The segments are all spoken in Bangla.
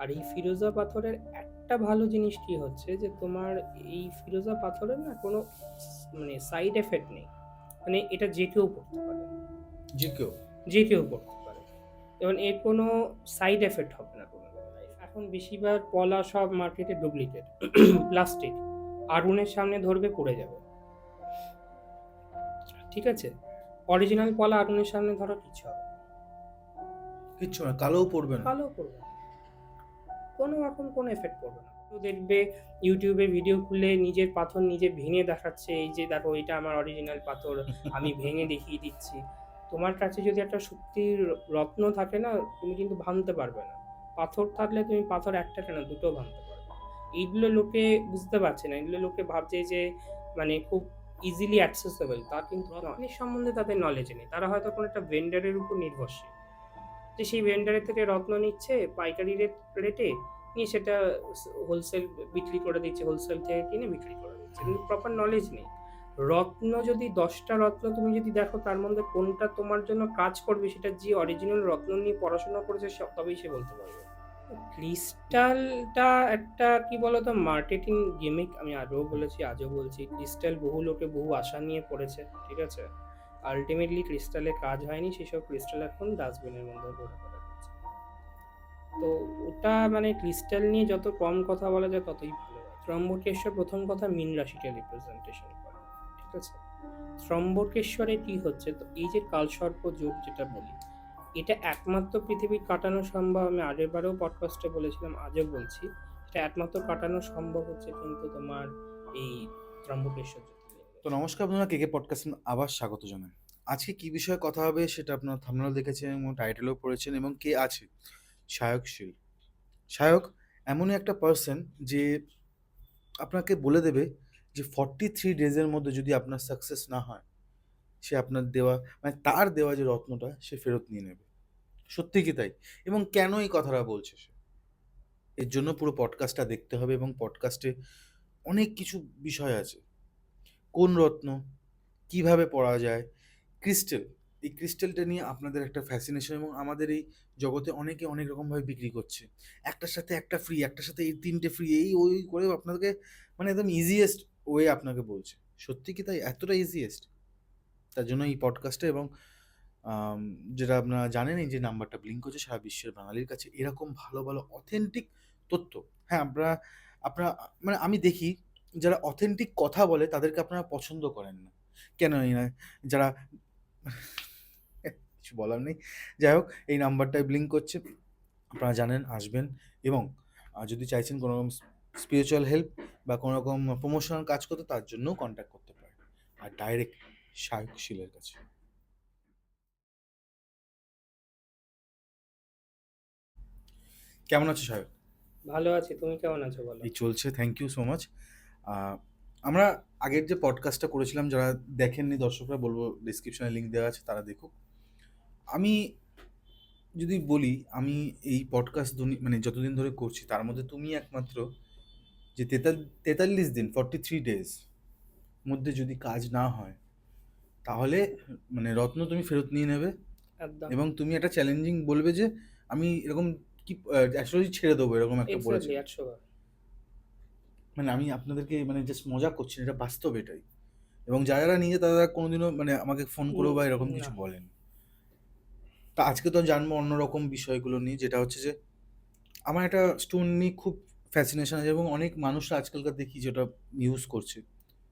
আর এই ফিরোজা পাথরের একটা ভালো জিনিস কি হচ্ছে যে তোমার এই ফিরোজা পাথরের না কোনো মানে সাইড এফেক্ট নেই। মানে এটা যে কেউ পড়তে পারে, যে কেউ। যে কেউ পড়তে পারে। এবং এর কোনো সাইড এফেক্ট হবে না কোনো লাইফ। এখন বেশিরভাগ পলা সব মার্কেটে ডুপ্লিকেট প্লাস্টিক, আগুনের সামনে ধরবে পড়ে যাবে। ঠিক আছে, অরিজিনাল পলা আগুনের সামনে ধরো কিছু হবে না, কিচ্ছু না, কালোও পড়বে না। ভালো করবে না, কোনো রকম কোনো এফেক্ট পড়বে না। তো দেখবে ইউটিউবে ভিডিও খুলে নিজের পাথর নিজে ভেঙে দেখাচ্ছে, এই যে দেখো এটা আমার অরিজিনাল পাথর, আমি ভেঙে দেখিয়ে দিচ্ছি। তোমার কাছে যদি একটা সত্যির রত্ন থাকে না, তুমি কিন্তু ভাঙতে পারবে না। পাথর থাকলে তুমি পাথর একটা কেন দুটো ভাঙতে পারবে। এইগুলো লোকে বুঝতে পারছে না, এগুলো লোকে ভাবছে যে মানে খুব ইজিলি অ্যাক্সেসেবল, তা কিন্তু রত্নের সম্বন্ধে তাদের নলেজ নেই। তারা হয়তো কোনো একটা ভেন্ডারের উপর নির্ভরশীল, যে সেই ভেন্ডারের থেকে রত্ন নিচ্ছে পাইকারি রেটে, নিয়ে সেটা হোলসেল বিক্রি করে দিচ্ছে, হোলসেল থেকে কিনে বিক্রি করে দিচ্ছে, কিন্তু প্রপার নলেজ নেই। রত্ন যদি 10টা রত্ন তুমি যদি দেখো, তার মধ্যে কোনটা তোমার জন্য কাজ করবে সেটা যে অরিজিনাল রত্ন নিয়ে পড়াশোনা করেছে তবেই সে বলতে পারবে। ক্রিস্টালটা একটা কি বলতো মার্কেটিং গিমিক, আমি আগেও বলেছি আজও বলছি, ক্রিস্টাল বহু লোকে বহু আশা নিয়ে পড়েছে, ঠিক আছে, আলটিমেটলি ক্রিস্টালে কাজ হয়নি, সেসব ক্রিস্টাল এখন ডাস্টবিনের মধ্যে পড়ে পড়ে রয়েছে। তো ওটা মানে ক্রিস্টাল নিয়ে যত কম কথা বলা যায় ততই ভালো হয়। ত্রম্বকেশ্বর প্রথম কথা মীন রাশিকে রিপ্রেজেন্টেশন করে, ঠিক আছে। ত্রম্বকেশ্বরে কি হচ্ছে, তো এই যে কালসর্প যোগ যেটা বলি, এটা একমাত্র পৃথিবীর কাটানো সম্ভব, আমি আগের বারেও পডকাস্টে বলেছিলাম, আজও বলছি, এটা একমাত্র কাটানো সম্ভব হচ্ছে কিন্তু তোমার এই ত্রম্বকেশ্বর জ্যোতির্লিঙ্গে। তো নমস্কার বন্ধুরা, কেকে পডকাস্ট আবার স্বাগত জানাই। আজকে কি বিষয়ে কথা হবে সেটা আপনার থাম্বনেল দেখেছেন এবং টাইটেলও পড়েছেন। এবং কে আছে? সায়কশীল। সায়ক এমনই একটা পার্সন যে আপনাকে বলে দেবে যে 43 ডেজের মধ্যে যদি আপনার সাকসেস না হয়, সে আপনার দেওয়া মানে তার দেওয়া যে রত্নটা সে ফেরত নিয়ে নেবে। সত্যি কি তাই? এবং কেন এই কথাটা বলছে সে, এর জন্য পুরো পডকাস্টটা দেখতে হবে। এবং পডকাস্টে অনেক কিছু বিষয় আছে। কোন রত্ন, কিভাবে পড়া যায়, ক্রিস্টাল, এই ক্রিস্টালটা নিয়ে আপনাদের একটা ফ্যাসিনেশন, এবং আমাদের এই জগতে অনেকে অনেক রকমভাবে বিক্রি করছে। একটার সাথে একটা ফ্রি, একটার সাথে এই 3টে ফ্রি, এই ওই করে আপনাদেরকে মানে একদম ইজিয়েস্ট ওয়ে আপনাকে বলছে। সত্যি কি তাই? এতটা ইজিয়েস্ট? তার জন্য এই পডকাস্টে এবং আম যেটা আপনারা জানেন, এই যে নাম্বারটা ব্লিঙ্ক করছে সারা বিশ্বের বাঙালির কাছে এরকম ভালো, ভালো অথেন্টিক তথ্য। হ্যাঁ, আপনারা মানে আমি দেখি যারা অথেন্টিক কথা বলে তাদেরকে আপনারা পছন্দ করেন না। কেন জানি না। যারা কিছু বলার নেই। যাই হোক, এই নাম্বারটায় ব্লিঙ্ক করছে। আপনারা জানেন, আসবেন। এবং যদি চাইছেন কোনো রকম স্পিরিচুয়াল হেল্প বা কোনো রকম প্রমোশনাল কাজ করতে, তার জন্যও কন্ট্যাক্ট করতে পারেন। আর ডাইরেক্ট সায়কশীলের কাছে। কেমন আছো সায়ক? ভালো আছি, তুমি কেমন আছো বলো। এই চলছে, থ্যাংক ইউ সো মাচ। আমরা আগের যে পডকাস্টটা করেছিলাম, যারা দেখেননি দর্শকরা বলবো ডিসক্রিপশনে লিঙ্ক দেওয়া আছে, তারা দেখুক। আমি যদি বলি, আমি এই পডকাস্ট মানে যতদিন ধরে করছি তার মধ্যে তুমি একমাত্র যে 43 দিন 43 ডেজ মধ্যে যদি কাজ না হয়, তাহলে মানে রত্ন তুমি ফেরত নিয়ে নেবে। একদম, এবং তুমি একটা চ্যালেঞ্জিং বলবে যে আমি এরকম কি অ্যাস্ট্রোলজি ছেড়ে দেবো, এরকম একটা এক্স্যাক্টলি বলেছিলে। 100 বার। মানে আমি আপনাদেরকে মানে জাস্ট মজা করছি না, এটা বাস্তব এটাই। এবং যারা যারা নিজে তারা কোনোদিনও মানে আমাকে ফোন করেও বা এরকম না, কিছু বলেন। তা আজকে তো জানবো অন্যরকম বিষয়গুলো নিয়ে, যেটা হচ্ছে যে আমার একটা স্টোন নিয়ে খুব ফ্যাসিনেশন আছে, এবং অনেক মানুষরা আজকালকার দেখি যেটা ইউজ করছে,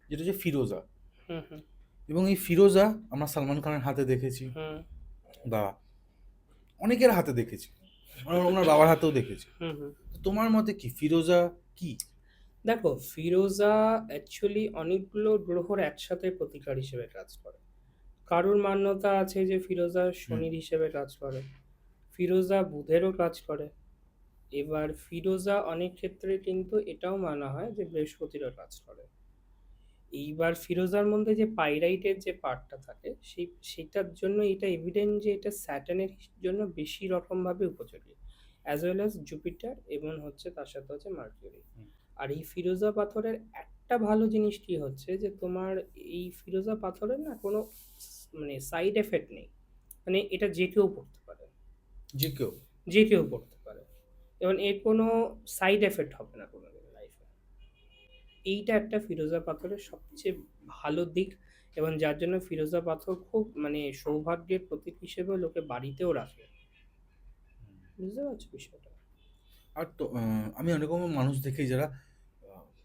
যেটা হচ্ছে ফিরোজা। হুম হুম এবং এই ফিরোজা আমরা সালমান খানের হাতে দেখেছি, হুম বা অনেকের হাতে দেখেছি, ওনার বাবার হাতেও দেখেছি। হুম হুম। তো তোমার মতে কি ফিরোজা কি? দেখো, ফিরোজা অ্যাকচুয়ালি অনেকগুলো গ্রহর একসাথে প্রতিকার হিসেবে কাজ করে। কারোর মান্যতা আছে যে ফিরোজা হুম। শনির হিসেবে কাজ করে, ফিরোজা বুধেরও কাজ করে, এবার ফিরোজা অনেক ক্ষেত্রে কিন্তু এটাও মানা হয় যে বৃহস্পতিরও কাজ করে। এইবার ফিরোজার মধ্যে যে পাইরাইটের যে পার্টটা থাকে, সেটার জন্য এটা এভিডেন্ট যে এটা স্যাটার্নের জন্য বেশি রকমভাবে উপযোগী, অ্যাজ ওয়েল অ্যাজ জুপিটার এবং হচ্ছে তার সাথে হচ্ছে মার্কিউরি। হুম। আর এই ফিরোজা পাথরের একটা ভালো জিনিস কি হচ্ছে যে তোমার এই ফিরোজা পাথরের না কোনো মানে সাইড এফেক্ট নেই। মানে এটা যে কেউ পড়তে পারে, যে কেউ। যে কেউ পড়তে পারে। এবং এর কোনো সাইড এফেক্ট হবে না কোনোদিন লাইফে। এইটা একটা ফিরোজা পাথরের সবচেয়ে ভালো দিক, এবং যার জন্য ফিরোজা পাথর খুব মানে সৌভাগ্যের প্রতীক হিসেবে লোকে বাড়িতেও রাখে। বুঝতে পারছো বিষয়টা? আর তো আমি এরকম মানুষ দেখি যারা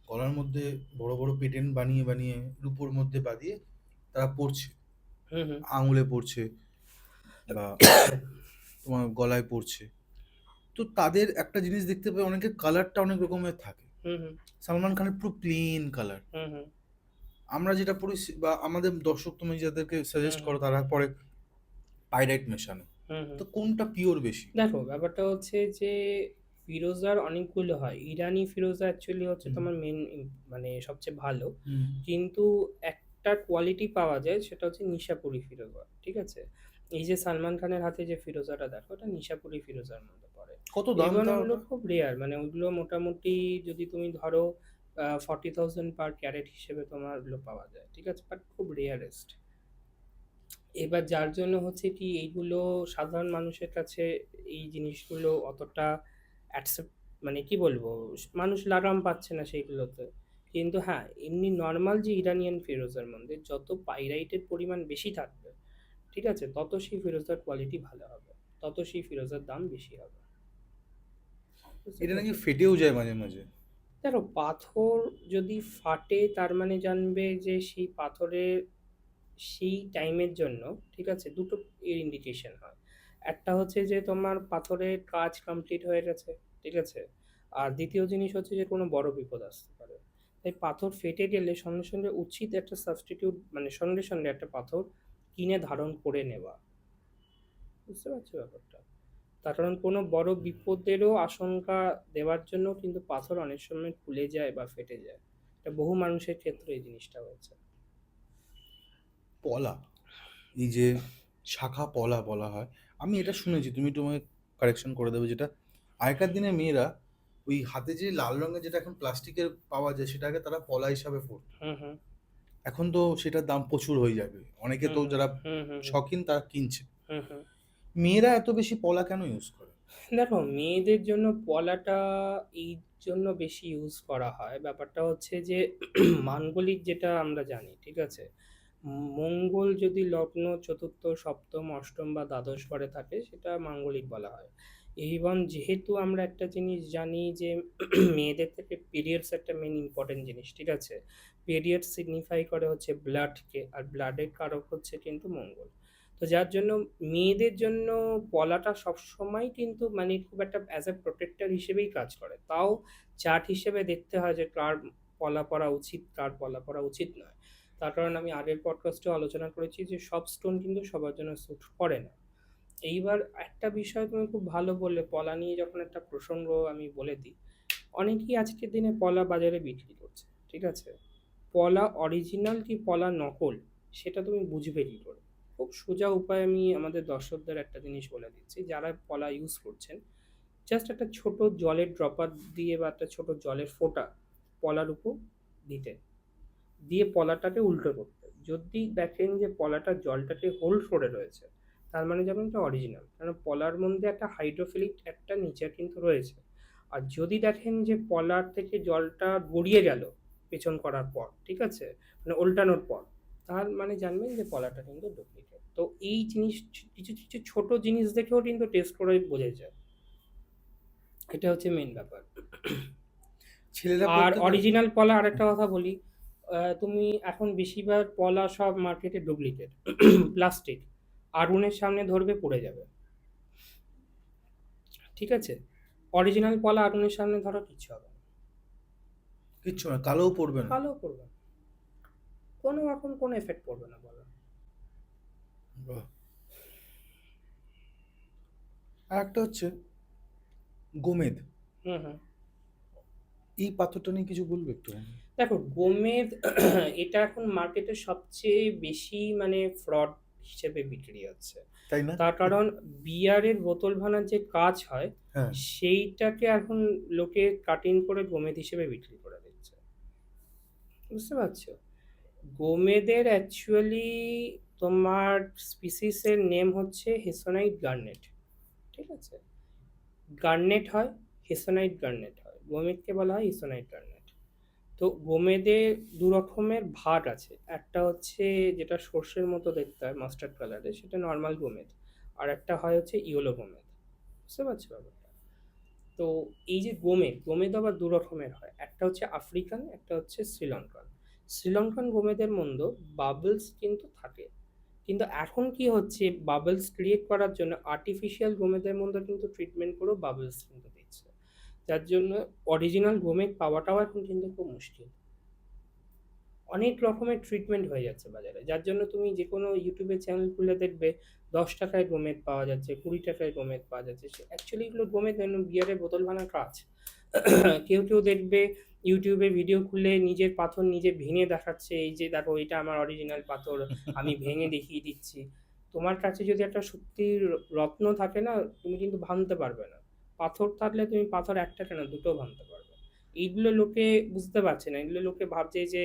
গলার মধ্যে বড় বড় পেটেন্ট বানিয়ে বানিয়ে রূপোর মধ্যে বাঁধিয়ে তারা পড়ছে, হুম হুম আঙুলে পড়ছে বা তোমার গলায় পড়ছে। তো তাদের একটা জিনিস দেখতে পাই, অনেকের কালারটা অনেক রকমের থাকে। হুম হুম সালমান খানের পুরো প্লেন কালার। হুম হুম আমরা যেটা পড়ি বা আমাদের দর্শক তুমি যাদেরকে হুম সাজেস্ট হুম করো তারা পরে পাইরাইট মেশানো। হুম হুম। তো কোনটা পিওর বেশি? দেখো ব্যাপারটা হচ্ছে যে ফিরোজার অনেকগুলো হয়। ইরানি ফিরোজা অ্যাকচুয়ালি হচ্ছে হুম তোমার মেন মানে সবচেয়ে ভালো। হুম কিন্তু একটা কোয়ালিটি পাওয়া যায়, সেটা হচ্ছে নিশাপুরি ফিরোজা। ঠিক আছে? এই যে সালমান খানের হাতে যে ফিরোজাটা দেখো, ওটা নিশাপুরি ফিরোজার মধ্যে পড়ে। কত দাম এবং তা ওগুলো ওটা? খুব রেয়ার, মানে ওগুলো মোটামুটি যদি তুমি ধরো 40,000 পার ক্যারেট হিসেবে তোমার ওগুলো পাওয়া যায়। ঠিক আছে? বাট খুব রেয়ারেস্ট। এবার যার জন্য হচ্ছে কি এইগুলো সাধারণ মানুষের কাছে এই জিনিসগুলো অতটা অ্যাকসেপ্ট, মানে কি বলবো, মানুষ লাগাম পাচ্ছে না সেইগুলোতে। কিন্তু হ্যাঁ, এমনি নর্মাল যে ইরানিয়ান ফিরোজার মধ্যে যত পাইরাইটের পরিমাণ বেশি থাকবে, ঠিক আছে, তত সেই ফিরোজার কোয়ালিটি ভালো হবে, তত সেই ফিরোজার দাম বেশি হবে। বুঝতে এটা নাকি পেরেছো? ফেটেও যায় মাঝে মাঝে। দেখো পাথর যদি ফাটে তার মানে জানবে যে সেই পাথরের সেই টাইমের জন্য, ঠিক আছে, দুটো এর ইন্ডিকেশন হয়। একটা হচ্ছে যে তোমার পাথরের কাজ কমপ্লিট হয়ে গেছে, ঠিক আছে, আর দ্বিতীয় জিনিস হচ্ছে যে কোনো বড় বিপদ আসতে পারে। তাই পাথর ফেটে গেলে সঙ্গে সঙ্গে উচিত একটা সাবস্টিটিউট, মানে সঙ্গে সঙ্গে একটা পাথর কিনে ধারণ করে নেওয়া। বুঝতে পারছো ব্যাপারটা? তার কারণ কোনো বড় বিপদেরও আশঙ্কা দেওয়ার জন্য কিন্তু পাথর অনেক সময় খুলে যায় বা ফেটে যায়। এটা বহু মানুষের ক্ষেত্রে এই জিনিসটা হয়েছে। পলা, এই যে শাখা পলা বলা হয়, আমি এটা শুনেছি, তুমি তোমাকে কারেকশন করে দেবে, যেটা আগেকার দিনে মেয়েরা ওই হাতে যে লাল রঙের যেটা এখন প্লাস্টিকের পাওয়া যায় সেটাকে তারা পলা হিসাবে পরতো। হুম হুম এখন তো সেটার দাম প্রচুর হয়ে যাবে, অনেকে হুম তো হুম যারা হুম হুম শখিন তারা কিনছে। হুম হুম। মেয়েরা এত বেশি পলা কেন ইউজ করে? দেখো মেয়েদের জন্য পলাটা এই জন্য বেশি ইউজ করা হয়, ব্যাপারটা হচ্ছে যে মাঙ্গলিক যেটা আমরা জানি, ঠিক আছে, মঙ্গল যদি লগ্ন চতুর্থ সপ্তম অষ্টম বা দ্বাদশ ঘরে থাকে সেটা মাঙ্গলিক বলা হয়। এবং যেহেতু আমরা একটা জিনিস জানি যে মেয়েদের থেকে পিরিয়ডস একটা মেন ইম্পর্টেন্ট জিনিস, ঠিক আছে, পিরিয়ড সিগনিফাই করে হচ্ছে ব্লাডকে, আর ব্লাডের কারক হচ্ছে কিন্তু মঙ্গল। তো যার জন্য মেয়েদের জন্য পলাটা সবসময় কিন্তু মানে খুব একটা অ্যাজ এ প্রোটেক্টর হিসেবেই কাজ করে। তাও চার্ট হিসেবে দেখতে হয় যে কার পলা পরা উচিত, কার পলা পরা উচিত নয়। তার কারণ আমি আগের পডকাস্টেও আলোচনা করেছি যে সব স্টোন কিন্তু সবার জন্য স্যুট করে না। এইবার একটা বিষয় তুমি খুব ভালো বললে, পলা নিয়ে যখন একটা প্রসঙ্গ আমি বলে দিই, অনেকেই আজকের দিনে পলা বাজারে বিক্রি করছে, ঠিক আছে, পলা অরিজিনাল কি পলা নকল সেটা তুমি বুঝবে কি করে? খুব সোজা উপায় আমি আমাদের দর্শকদের একটা জিনিস বলে দিচ্ছি, যারা পলা ইউজ করছেন, জাস্ট একটা ছোট জলের ড্রপার দিয়ে বা একটা ছোট জলের ফোঁটা পলার উপর দিতে, দিয়ে পলাটাকে উল্টো করতে, যদি দেখেন যে পলাটা জলটাকে হোল্ড করে রয়েছে, তার মানে যেমন এটা অরিজিনাল, কারণ পলার মধ্যে একটা হাইড্রোফিলিক একটা নেচার কিন্তু রয়েছে। আর যদি দেখেন যে পলার থেকে জলটা গড়িয়ে গেল পেছন করার পর, ঠিক আছে, মানে উল্টানোর পর, তার মানে জানবেন যে পলাটা কিন্তু ডুপ্লিকেট। তো এই জিনিস কিছু কিছু ছোট জিনিস দেখেও কিন্তু টেস্ট করে বোঝা যায়। এটা হচ্ছে মেন ব্যাপার। ছেলেরা আর পড়তে পারে? অরিজিনাল পলা, আরেকটা কথা বলি, তুমি এখন বেশিরভাগ পলা সব মার্কেটে ডুপ্লিকেট প্লাস্টিক, আগুনের সামনে ধরবে পড়ে যাবে। ঠিক আছে? অরিজিনাল পলা আগুনের সামনে ধরো কিচ্ছু হবে না, কিচ্ছু না, কালোও পড়বে না। কালো পড়বে না, কোনো রকম কোনো এফেক্ট পড়বে না বলো। বাহ! আর একটা হচ্ছে গোমেদ, হুম হুম। এই পাথরটা নিয়ে কিছু বলবে একটু? দেখো গোমেদ এটা এখন মার্কেটে সবচেয়ে বেশি মানে ফ্রড হিসেবে বিক্রি হচ্ছে। তাই না? তার কারণ বিয়ারের বোতল ভাঙার যে কাজ হয়, হ্যাঁ। সেইটাকে এখন লোকে কাটিং করে গোমেদ হিসেবে বিক্রি করে দিচ্ছে। বুঝতে পারছো? গোমেদের অ্যাকচুয়ালি তোমার স্পিসিসের নেম হচ্ছে হেসোনাইট গার্নেট। ঠিক আছে? গার্নেট হয়, হেসোনাইট গার্নেট হয়। গোমেদকে বলা হয় হেসোনাইট গার্নেট। তো গোমেদে দু রকমের ভাগ আছে। একটা হচ্ছে যেটা সর্ষের মতো দেখতে হয় মাস্টার্ড কালারের, সেটা নর্মাল গোমেদ। আর একটা হয় হচ্ছে ইয়েলো গোমেদ। বুঝতে পারছো ব্যাপারটা? তো এই যে গোমেদ আবার দু রকমের হয়। একটা হচ্ছে আফ্রিকান, একটা হচ্ছে শ্রীলঙ্কান। শ্রীলঙ্কান গোমেদের মধ্যে বাবলস কিন্তু থাকে। কিন্তু এখন কি হচ্ছে, বাবলস ক্রিয়েট করার জন্য আর্টিফিশিয়াল গোমেদের মধ্যে কিন্তু ট্রিটমেন্ট করেও বাবলস কিন্তু দিচ্ছে। যার জন্য অরিজিনাল গোমেদ পাওয়াটাও এখন কিন্তু খুব মুশকিল। অনেক রকমের ট্রিটমেন্ট হয়ে যাচ্ছে বাজারে, যার জন্য তুমি যে কোনো ইউটিউবের চ্যানেল খুলে দেখবে 10 টাকায় গোমেদ পাওয়া যাচ্ছে, 20 টাকায় গোমেদ পাওয়া যাচ্ছে। অ্যাকচুয়ালি এগুলো গোমেদ নয়, বিয়ারের বোতল বানার কাজ। কেউ কেউ দেখবে ইউটিউবে ভিডিও খুলে নিজের পাথর নিজে ভেঙে দেখাচ্ছে, এই যে দেখো এটা আমার অরিজিনাল পাথর, আমি ভেঙে দেখিয়ে দিচ্ছি। তোমার কাছে যদি একটা সত্যির রত্ন থাকে না, তুমি কিন্তু ভাঙতে পারবে না। পাথর থাকলে তুমি পাথর একটা কেন দুটো ভাঙতে পারবে। এইগুলো লোকে বুঝতে পারছে না, এগুলো লোকে ভাবছে যে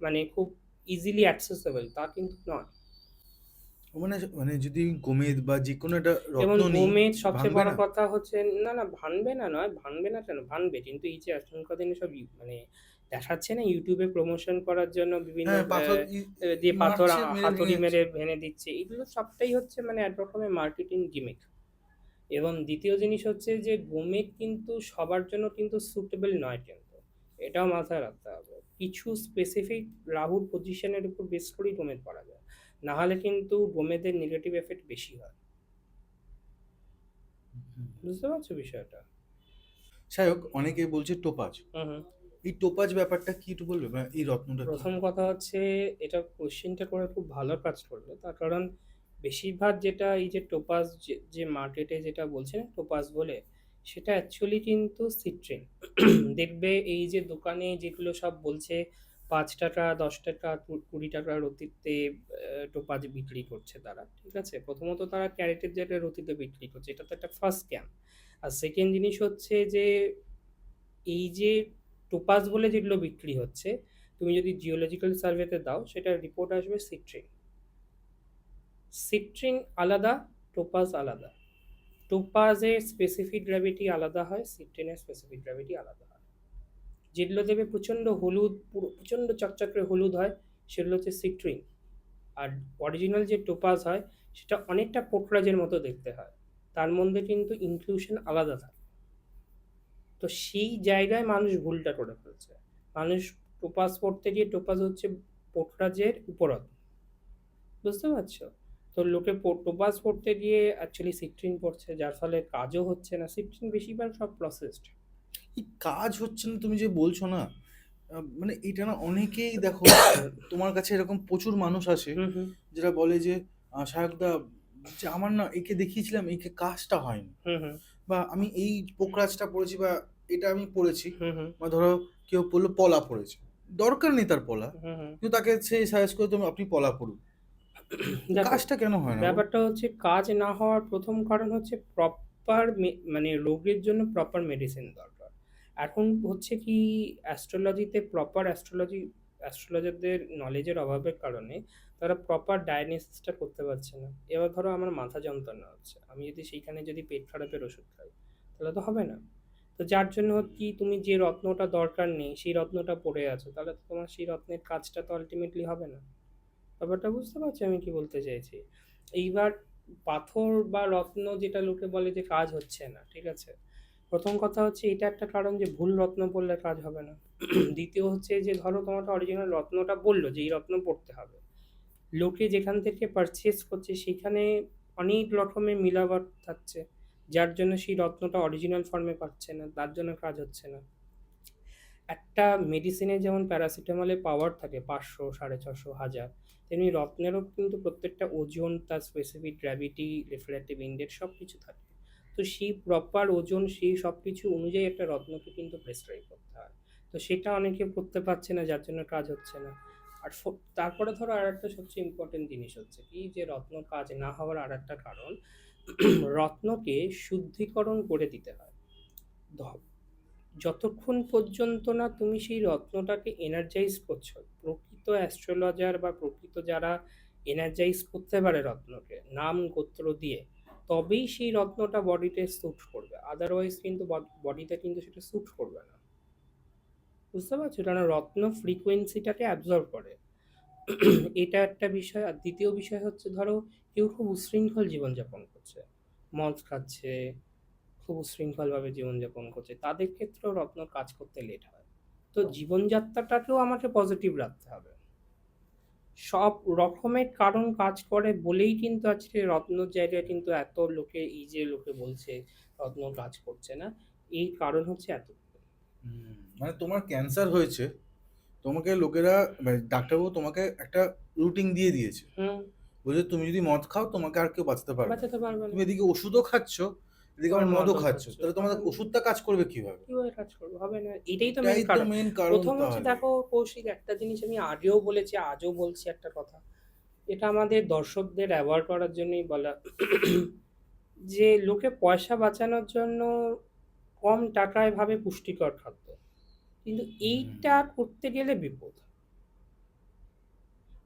মানে খুব ইজিলি অ্যাক্সেসেবল, তা কিন্তু নয়। মানে মানে যদি গোমেদ বা যে কোনো একটা যেমন রত্ন নিই, গোমেদ সবচেয়ে ভাঙবে বড় না? কথা হচ্ছে, না না ভাঙবে না নয়, ভাঙবে না কেন, ভাঙবে। কিন্তু এই যে এখনকার দিনে সব মানে দেখাচ্ছে না ইউটিউবে প্রমোশন করার জন্য বিভিন্ন হ্যাঁ, পাথর দিয়ে পাথর মারছে, মেরে ভেঙে হাতুড়ি যাচ্ছে। মেরে ভেঙে দিচ্ছে, এগুলো সবটাই হচ্ছে মানে এক রকমের মার্কেটিং গিমিক। এবং দ্বিতীয় জিনিস হচ্ছে যে গোমেদ কিন্তু সবার জন্য কিন্তু সুটেবল নয় কিন্তু, এটাও মাথায় রাখতে হবে। কিছু স্পেসিফিক রাহুর পজিশনের উপর বেস করেই গোমেদ করা যায়, না হলে কিন্তু গোমেদের নেগেটিভ এফেক্ট বেশি হয়। হুম। বুঝতে পারছো বিষয়টা? যাই হোক, অনেকেই বলছে টোপাজ। হুম হুম। এই টোপাজ ব্যাপারটা কি একটু বলবে? মানে এই রত্নটা কি? প্রথম কথা হচ্ছে, এটা কোশ্চেনটা করে খুব ভালো কাজ করলো, তার কারণ বেশিরভাগ যেটা এই যে টোপাস যে মার্কেটে যেটা বলছে না টোপাস বলে, সেটা অ্যাকচুয়ালি কিন্তু সিট্রিন। দেখবে এই যে দোকানে যেগুলো সব বলছে 5 টাকা 10 টাকা 20 টাকার রতিতে টোপাজ বিক্রি করছে তারা, ঠিক আছে? প্রথমত তারা ক্যারেটের জায়গায় রতিতে বিক্রি করছে, এটা তো একটা ফার্স্ট স্ক্যাম। আর সেকেন্ড জিনিস হচ্ছে যে এই যে টোপাজ বলে যেগুলো বিক্রি হচ্ছে, তুমি যদি জিওলজিক্যাল সার্ভেতে দাও সেটার রিপোর্ট আসবে সিট্রিন। সিট্রিন আলাদা, টোপাজ আলাদা। টোপাজের স্পেসিফিক গ্র্যাভিটি আলাদা হয়, সিট্রিনের স্পেসিফিক গ্র্যাভিটি আলাদা হয়। যেগুলো দেবে প্রচণ্ড হলুদ, পুরো প্রচণ্ড চকচকে হলুদ হয়, সেগুলো হচ্ছে সিট্রিন। আর অরিজিনাল যে টোপাজ হয় সেটা অনেকটা পোর্টরাজের মতো দেখতে হয়, তার মধ্যে কিন্তু ইনক্লুশন আলাদা থাকে। তো সেই জায়গায় মানুষ ভুলটা করে ফেলছে। মানুষ টোপাজ পড়তে গিয়ে টোপাজ হচ্ছে পোর্টরাজের উপরত, বুঝতে পারছো? তো লোকে টোপাজ পড়তে গিয়ে অ্যাকচুয়ালি সিট্রিন পড়ছে, যার ফলে কাজও হচ্ছে না। সিট্রিন বেশিরভাগ সব প্রসেসড। এই কাজ হচ্ছে না তুমি যে বলছো না, মানে এটা না অনেকেই দেখো, তোমার কাছে এরকম প্রচুর মানুষ আসে হুম হুম যারা বলে যে সায়কদা, যে আমার না একে দেখিয়েছিলাম, একে কাজটা হয়নি, হুম হুম বা আমি এই পোকরাজটা পড়েছি, বা এটা আমি পড়েছি, হুম হুম বা ধরো কেউ বললো পলা পড়েছে, দরকার নেই তার পলা, হুম হুম। কিন্তু তাকে সে সাজেস্ট করে তুমি আপনি পলা পড়ুন, তো দেখো, কাজটা কেন হয় না গো? ব্যাপারটা হচ্ছে কাজ না হওয়ার প্রথম কারণ হচ্ছে প্রপার মানে রোগের জন্য প্রপার মেডিসিন দরকার। এখন হচ্ছে কি, অ্যাস্ট্রোলজিতে প্রপার অ্যাস্ট্রোলজারদের নলেজের অভাবের কারণে তারা প্রপার ডায়াগনোসিসটা করতে পারছে না। এবার ধরো আমার মাথা যন্ত্রণা হচ্ছে, আমি যদি সেইখানে যদি পেট খারাপের ওষুধ খাই, তাহলে তো হবে না। তো যার জন্য কি, তুমি যে রত্নটা দরকার নেই সেই রত্নটা পড়ে আছো, তাহলে তো তোমার সেই রত্নের কাজটা তো আলটিমেটলি হবে না। ব্যাপারটা বুঝতে পারছি আমি কি বলতে চাইছি? এইবার পাথর বা রত্ন যেটা লোকে বলে যে কাজ হচ্ছে না, ঠিক আছে? প্রথম কথা হচ্ছে এটা একটা কারণ যে ভুল রত্ন পড়লে কাজ হবে না। দ্বিতীয় হচ্ছে যে ধরো তোমাকে অরিজিনাল রত্নটা বললো যে এই রত্ন পড়তে হবে, লোকে যেখান থেকে পারচেস করছে সেখানে অনেক রকমের মিলাওয়াট থাকছে, যার জন্য সেই রত্নটা অরিজিনাল ফর্মে পাচ্ছে না, তার জন্য কাজ হচ্ছে না। একটা মেডিসিনে যেমন প্যারাসিটামলের পাওয়ার থাকে 500 650 1000, তেমনি রত্নেরও কিন্তু প্রত্যেকটা ওজন, তার স্পেসিফিক গ্র্যাভিটি, রিফ্র্যাক্টিভ ইন্ডেক্স সব কিছু থাকে। তো সেই প্রপার ওজন, সেই সব কিছু অনুযায়ী একটা রত্নকে কিন্তু প্রেসক্রাইব করতে হয়। তো সেটা অনেকে করতে পারছে না, যার জন্য কাজ হচ্ছে না। আর তারপরে ধরো আর একটা সবচেয়ে ইম্পর্টেন্ট জিনিস হচ্ছে কি, যে রত্ন কাজ না হওয়ার আর একটা কারণ, রত্নকে শুদ্ধিকরণ করে দিতে হয়। যতক্ষণ পর্যন্ত না তুমি সেই রত্নটাকে এনার্জাইজ করছো, প্রকৃত অ্যাস্ট্রোলজার বা প্রকৃত যারা এনার্জাইজ করতে পারে রত্নকে নাম গোত্র দিয়ে, তবেই সেই রত্নটা বডিতে স্যুট করবে, আদারওয়াইজ কিন্তু বডিতে কিন্তু সেটা স্যুট করবে না। বুঝতে পারছো? কারণ রত্ন ফ্রিকোয়েন্সিটাকে অ্যাবজর্ব করে। এটা একটা বিষয়। আর দ্বিতীয় বিষয় হচ্ছে, ধরো কেউ খুব উচ্ছৃঙ্খল জীবনযাপন করছে, মদ খাচ্ছে, খুব উচ্ছৃঙ্খলভাবে জীবনযাপন করছে, তাদের ক্ষেত্রেও রত্ন কাজ করতে লেট হয়। তো জীবনযাত্রাটাকেও আমাকে পজিটিভ রাখতে হবে। সব রকমের কারণ কাজ করে বলেই কিন্তু আজকে রত্নর জায়গায় কিন্তু এত লোকে, এই যে লোকে বলছে রত্ন কাজ করছে না, এই কারণ হচ্ছে এত। মানে তোমার ক্যান্সার হয়েছে, তোমাকে লোকেরা মানে ডাক্তারবাবু তোমাকে একটা রুটিন দিয়ে দিয়েছে, হুম। বলছে তুমি যদি মদ খাও তোমাকে আর কেউ বাঁচাতে পারবে না। বাঁচাতে পারবে তুমি না। এদিকে ওষুধও খাচ্ছ, এদিকে আবার আবার মদও মদও খাচ্ছ, খাচ্ছ, তাহলে তোমাদের হবে না। ওষুধটা কাজ করবে কিভাবে? কিভাবে কাজ করবে? হবে না। এটাই তো এটাই মেন তো কারণ। মেন কারণ প্রথম হচ্ছে, তাহলে। দেখো কৌশিক, একটা জিনিস আমি আগেও বলেছি, আজও বলছি একটা কথা, এটা আমাদের দর্শকদের অ্যাওয়ার্ড করার জন্যই বলা, যে লোকে পয়সা বাঁচানোর জন্য কম টাকায় ভাবে পুষ্টিকর খাদ্য, কিন্তু এইটা করতে গেলে বিপদ।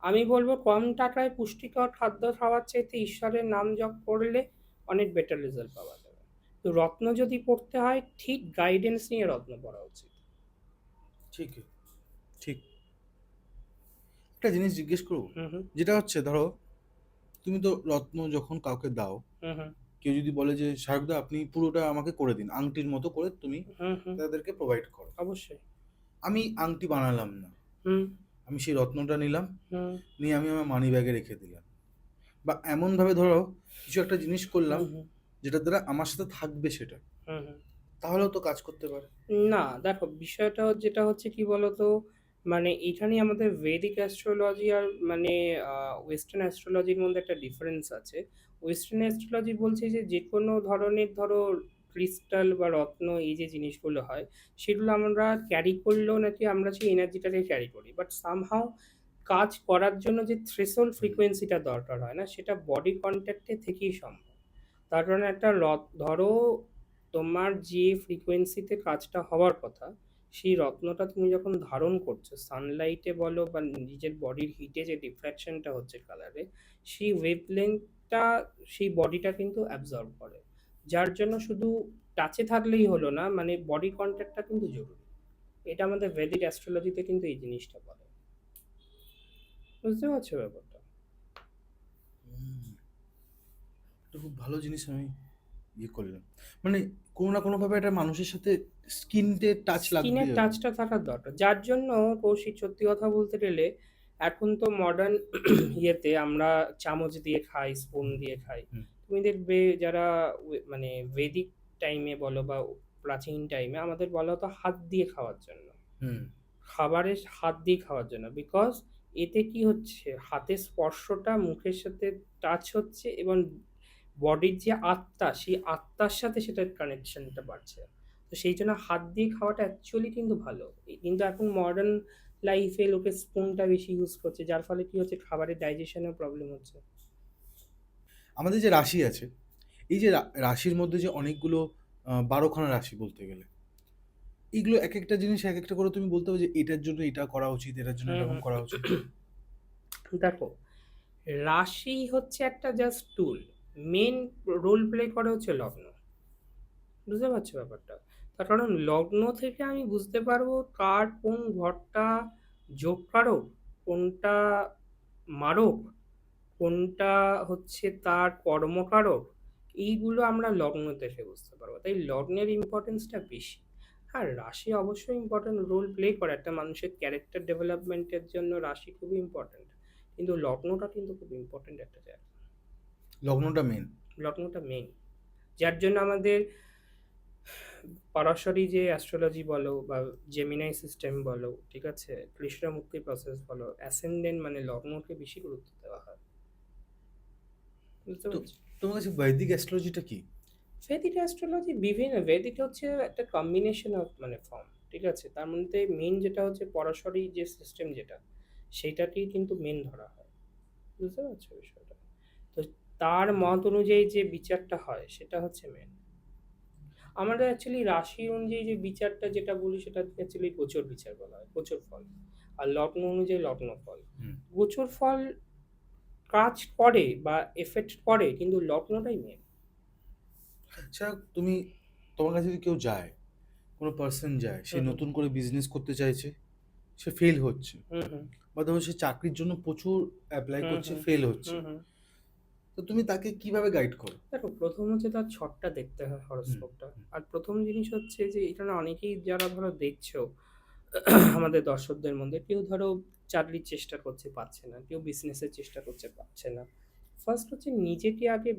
আমি বলবো কম টাকায় পুষ্টিকর খাদ্য খাওয়ার চাইতে ঈশ্বরের নাম জপ করলে অনেক বেটার রেজাল্ট পাওয়া যাবে। তো রত্ন যদি পড়তে হয়, ঠিক গাইডেন্স নিয়ে রত্ন পড়া উচিত। ঠিক, ঠিক। একটা জিনিস জিজ্ঞেস করবো, হুম হুম যেটা হচ্ছে ধরো তুমি তো রত্ন যখন কাউকে দাও, হুম হুম কেউ যদি বলে যে সাহেবদা আপনি পুরোটা আমাকে করে দিন, আংটির মতো করে তুমি হুম হুম তাদেরকে প্রোভাইড করো, অবশ্যই। আমি আংটি বানালাম না, হুম আমি সেই রত্নটা নিলাম, হুম নিয়ে আমি আমার মানি ব্যাগে রেখে দিলাম, বা এমনভাবে ধরো কিছু একটা জিনিস করলাম হুম হুম যেটা দ্বারা আমার সাথে থাকবে সেটা, হুম হুম। তাহলেও তো কাজ করতে পারে। না, দেখো বিষয়টা যেটা হচ্ছে কি বলতো, মানে এখানেই আমাদের ভেদিক অ্যাস্ট্রোলজি আর মানে ওয়েস্টার্ন অ্যাস্ট্রোলজির মধ্যে একটা ডিফারেন্স আছে। ওয়েস্টার্ন অ্যাস্ট্রোলজি বলছে যে যে কোনো ধরনের, ধরো ক্রিস্টাল বা রত্ন, এই যে জিনিসগুলো হয়, সেগুলো আমরা ক্যারি করলেও নাকি আমরা সেই এনার্জিটাকে ক্যারি করি, বাট সামহাও কাজ করার জন্য যে থ্রেশহোল্ড ফ্রিকোয়েন্সিটা দরকার হয় না, সেটা বডি কন্ট্যাক্টে থেকেই সম্ভব। তার কারণে একটা ধরো তোমার যে ফ্রিকোয়েন্সিতে কাজটা হওয়ার কথা, সেই রত্নটা তুমি যখন ধারণ করছো, সানলাইটে বলো বা নিজের বডির হিটে যে ডিফ্র্যাকশনটা হচ্ছে কালারে, সেই ওয়েভলেন্থটা সেই বডিটা কিন্তু অ্যাবজর্ব করে। যার জন্য শুধু টাচে থাকলেই হলো না, মানে বডি কন্ট্যাক্টটা কিন্তু জরুরি। এটা আমাদের ভেদিক অ্যাস্ট্রোলজিতে কিন্তু এই জিনিসটা বলে। বুঝতে পারছো ব্যাপারটা? হুম, এটা খুব ভালো জিনিস আমি ইয়ে করলাম, মানে কোনো না কোনোভাবে একটা মানুষের সাথে স্কিনতে টাচ স্কিনের লাগবে। টাচটা থাকার দরকার, যার জন্য কৌশিক সত্যি কথা বলতে গেলে এখন তো মডার্ন ইয়েতে আমরা চামচ দিয়ে খাই, স্পুন দিয়ে খাই। হুম তুমি দেখবে যারা মানে বৈদিক টাইমে বলো বা প্রাচীন টাইমে আমাদের বলা হতো হাত দিয়ে খাওয়ার জন্য, হুম খাবারের হাত দিয়ে খাওয়ার জন্য, বিকজ এতে কি হচ্ছে, হাতের স্পর্শটা মুখের সাথে টাচ হচ্ছে এবং বডির যে আত্মা, সেই আত্মার সাথে সেটার কানেকশনটা বাড়ছে। তো সেই জন্য হাত দিয়ে খাওয়াটা অ্যাকচুয়ালি কিন্তু ভালো। কিন্তু এখন মডার্ন লাইফে লোকে স্পুনটা বেশি ইউজ করছে, যার ফলে কি হচ্ছে, খাবারের ডাইজেশনের প্রবলেম হচ্ছে। আমাদের যে রাশি আছে, এই যে রাশির মধ্যে যে অনেকগুলো 12খানা রাশি বলতে গেলে, এইগুলো এক একটা জিনিস এক একটা করে তুমি বলতে হবে যে এটার জন্য এটা করা উচিত, এটার জন্য হুম এরকম করা উচিত। হুম। দেখো, রাশি হচ্ছে একটা জাস্ট টুল, মেন রোল প্লে করে হচ্ছে লগ্ন। বুঝতে পারছো ব্যাপারটা? তার কারণ লগ্ন থেকে আমি বুঝতে পারবো কার কোন ঘরটা যোগকারক, কোনটা মারক, কোনটা হচ্ছে তার কর্মকারক। এইগুলো আমরা লগ্ন দেখে বুঝতে পারবো, তাই লগ্নের ইম্পর্টেন্সটা বেশি। হ্যাঁ, রাশি অবশ্যই ইম্পর্টেন্ট রোল প্লে করে একটা মানুষের ক্যারেক্টার ডেভেলপমেন্টের জন্য, রাশি খুবই ইম্পর্টেন্ট, কিন্তু লগ্নটা কিন্তু খুব ইম্পর্টেন্ট একটা জায়গা। লগ্নটা মেন। লগ্নটা মেইন, যার জন্য আমাদের সরাসরি যে অ্যাস্ট্রোলজি বলো বা জেমিনাই সিস্টেম বলো, ঠিক আছে, কৃষ্ণমুক্তি প্রসেস বলো, অ্যাসেন্ডেন্ট মানে লগ্নকে বেশি গুরুত্ব দেওয়া হয়। বুঝতে তো পারছি। তোমার কাছে বৈদিক অ্যাস্ট্রোলজিটা কি? ভেদিক অ্যাস্ট্রোলজি বিভিন্ন, ভেদিক হচ্ছে একটা কম্বিনেশন অফ মানে ফর্ম, ঠিক আছে, তার মধ্যে মেন যেটা হচ্ছে পরাশরী যে সিস্টেম যেটা, সেটাকেই কিন্তু মেন ধরা হয়। বুঝতে পারছো বিষয়টা? তো তার মত অনুযায়ী যে বিচারটা হয় সেটা হচ্ছে মেন। আমাদের অ্যাকচুয়ালি রাশি অনুযায়ী যে বিচারটা যেটা বলি, সেটা অ্যাকচুয়ালি গোচর বিচার বলা হয়, গোচর ফল। আর লগ্ন অনুযায়ী লগ্ন ফল। হুম। গোচর ফল কাজ করে বা এফেক্ট করে, কিন্তু লগ্নটাই মেন। আচ্ছা, তুমি তোমার কাছে যদি কেউ যায়, কোনো পার্সন যায়, সে হুম, হুম, নতুন করে বিজনেস করতে চাইছে, সে ফেল হচ্ছে, হুম, হুম, বা ধরো সে চাকরির জন্য প্রচুর অ্যাপ্লাই হুম, করছে, হুম, ফেল হচ্ছে, হুম, হুম। তো তুমি তাকে কিভাবে গাইড করো? দেখো, প্রথম হচ্ছে তার ছকটা দেখতে হয়, হুম, হরোস্কোপটা। আর প্রথম জিনিস হচ্ছে যে এটা না অনেকেই যারা ধরো দেখছো আমাদের দর্শকদের মধ্যে কেউ ধরো চাকরির চেষ্টা করছে পাচ্ছে না, কেউ বিজনেসের চেষ্টা করছে পাচ্ছে না। ফার্স্ট হচ্ছে নিজেকে আগে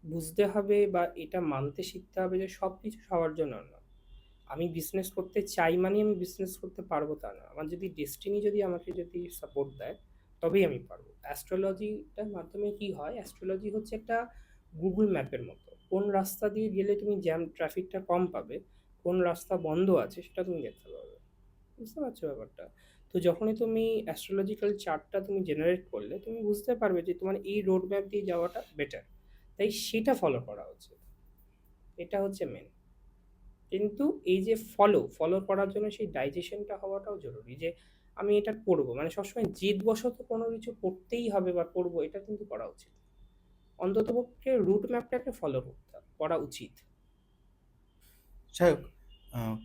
বুঝতে হবে বা এটা মানতে শিখতে হবে যে সব কিছু সবার জন্য না। আমি বিজনেস করতে চাই মানে আমি বিজনেস করতে পারবো তা না। আমার যদি ডেস্টিনি যদি আমাকে যদি সাপোর্ট দেয় তবেই আমি পারবো। অ্যাস্ট্রোলজিটার মাধ্যমে কি হয়, অ্যাস্ট্রোলজি হচ্ছে একটা গুগল ম্যাপের মতো। কোন রাস্তা দিয়ে গেলে তুমি জ্যাম ট্রাফিকটা কম পাবে, কোন রাস্তা বন্ধ আছে সেটা তুমি দেখতে পাবে। বুঝতে পারছো ব্যাপারটা? তো যখনই তুমি অ্যাস্ট্রোলজিক্যাল চার্টটা তুমি জেনারেট করলে তুমি বুঝতে পারবে যে তোমার এই রোড ম্যাপ দিয়ে যাওয়াটা বেটার, তাই সেটা ফলো করা উচিত। এটা হচ্ছে মেন। কিন্তু এই যে ফলো করার জন্য সেই ডাইজেশনটা হওয়াটাও জরুরি যে আমি এটা করব, মানে সবসময় জেদবশত কোনো কিছু করতেই হবে বা করব এটা কিন্তু করা উচিত না। অন্ততপক্ষে রুট ম্যাপটাকে ফলো করা উচিত। সায়ক,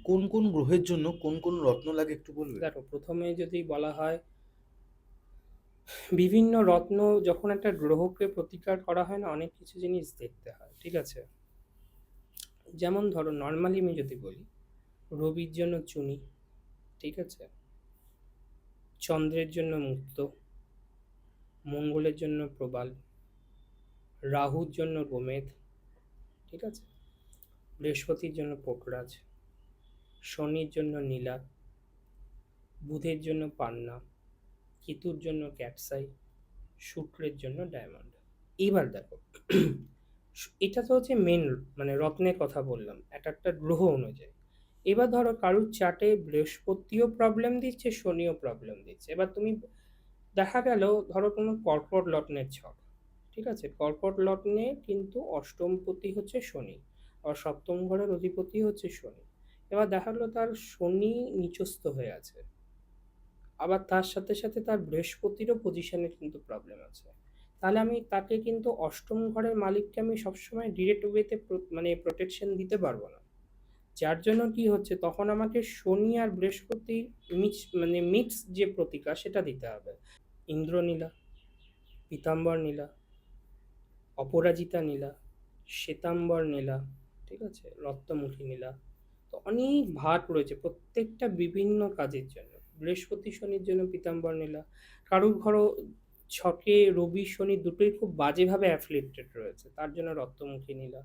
কোন কোন গ্রহের জন্য কোন কোন রত্ন লাগে একটু বলবে? দেখো, প্রথমে যদি বলা হয় বিভিন্ন রত্ন, যখন একটা গ্রহকে প্রতিকার করা হয় না অনেক কিছু জিনিস দেখতে হয়, ঠিক আছে? যেমন ধরো নর্মালি আমি যদি বলি, রবির জন্য চুনি, ঠিক আছে, চন্দ্রের জন্য মুক্ত, মঙ্গলের জন্য প্রবাল, রাহুর জন্য গোমেদ, ঠিক আছে, বৃহস্পতির জন্য পোকরাজ, শনির জন্য নীলা, বুধের জন্য পান্না, কেতুর জন্য ক্যাটসাই, শুক্রের জন্য ডায়মন্ড। এইবার দেখো, এটা তো হচ্ছে মেন, মানে রত্নের কথা বললাম এক একটা গ্রহ অনুযায়ী। এবার ধরো কারুর চার্টে বৃহস্পতিও প্রবলেম দিচ্ছে, শনিও প্রবলেম দিচ্ছে। এবার তুমি দেখা গেল ধরো কোনো কর্কট লগ্নের ছক, ঠিক আছে, কর্কট লগ্নে কিন্তু অষ্টমপতি হচ্ছে শনি, আর সপ্তম ঘরের অধিপতি হচ্ছে শনি। এবার দেখা গেলো তার শনি নিচস্থ হয়ে আছে, আবার তার সাথে সাথে তার বৃহস্পতিরও পজিশনে কিন্তু প্রবলেম আছে। তাহলে আমি তাকে কিন্তু অষ্টম ঘরের মালিককে আমি সবসময় ডিরেক্ট ওয়েতে মানে প্রোটেকশন দিতে পারবো না। যার জন্য কি হচ্ছে, তখন আমাকে শনি আর বৃহস্পতির মানে মিক্স যে প্রতিকার সেটা দিতে হবে। ইন্দ্রনীলা, পীতাম্বর নীলা, অপরাজিতা নীলা, শ্বেতাম্বর নীলা, ঠিক আছে, রক্তমুখী নীলা। তো অনেক ভাগ রয়েছে প্রত্যেকটা বিভিন্ন কাজের জন্য। বৃহস্পতি শনির জন্য পীতাম্বর নীলা। কারুর ঘরও ছকে রবি শনি দুটোই খুব বাজেভাবে অ্যাফ্লিক্টেড রয়েছে, তার জন্য রক্তমুখী নীলা।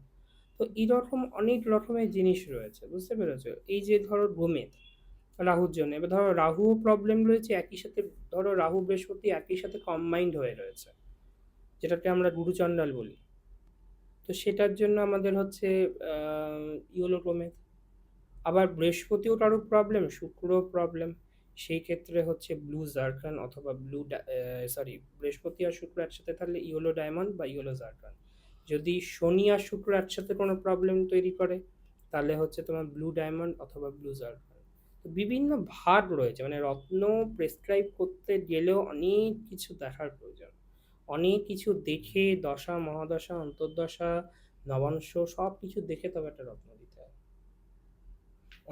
তো এইরকম অনেক রকমের জিনিস রয়েছে, বুঝতে পেরেছো? এই যে ধরো গোমেদ, রাহুর জন্য, এবার ধরো রাহুও প্রবলেম রয়েছে একই সাথে, ধরো রাহু বৃহস্পতি একই সাথে কম্বাইন্ড হয়ে রয়েছে, যেটাকে আমরা গুরুচণ্ডাল বলি। তো সেটার জন্য আমাদের হচ্ছে ইয়েলো গোমেদ। আবার বৃহস্পতিও কারোর প্রবলেম, শুক্রও প্রবলেম, সেই ক্ষেত্রে হচ্ছে ব্লু জারকান অথবা সরি, বৃহস্পতি আর শুক্র একসাথে থাকলে ইয়েলো ডায়মন্ড বা ইয়েলো জারকান। যদি শনি আর শুক্র একসাথে কোনো প্রবলেম তৈরি করে তাহলে হচ্ছে তোমার ব্লু ডায়মন্ড অথবা ব্লু জারকান। তো বিভিন্ন ভাগ রয়েছে, মানে রত্ন প্রেসক্রাইব করতে গেলেও অনেক কিছু দেখার প্রয়োজন। অনেক কিছু দেখে দশা মহাদশা অন্তর্দশা নবাংশ সব কিছু দেখে তবে একটা রত্ন দিতে হয়।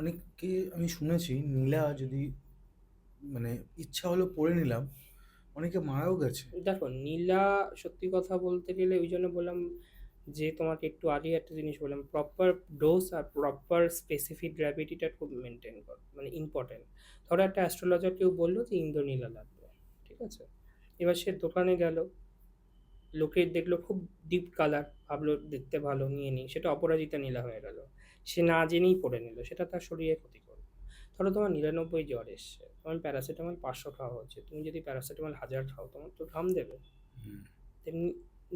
অনেককে আমি শুনেছি নীলা যদি মানে ইচ্ছা হলো পড়ে নিলাম, অনেকে মারাও গেছে। দেখো, নীলা, সত্যি কথা বলতে গেলে ওই জন্য বললাম যে তোমাকে একটু আগে একটা জিনিস বললাম, প্রপার ডোজ আর প্রপার স্পেসিফিক গ্র্যাভিটিটা খুব মেনটেন কর, মানে ইম্পর্টেন্ট। ধরো একটা অ্যাস্ট্রোলজার কেউ বললো যে ইন্দ্রনীলা লাগবে, ঠিক আছে, এবার সে দোকানে গেল, লোকের দেখলো খুব ডিপ কালার, ভাবলো দেখতে ভালো নিয়ে নিই, সেটা অপরাজিতা নীলা হয়ে গেল। সে না জেনেই পড়ে নিল, সেটা তার শরীরে ক্ষতি করবে। ধরো তোমার 99 জ্বর এসছে, তোমার প্যারাসিটামল 500 খাওয়া হচ্ছে, তুমি যদি প্যারাসিটামল 1000 খাও তোমার তো ঘাম দেবে। হুম। তেমনি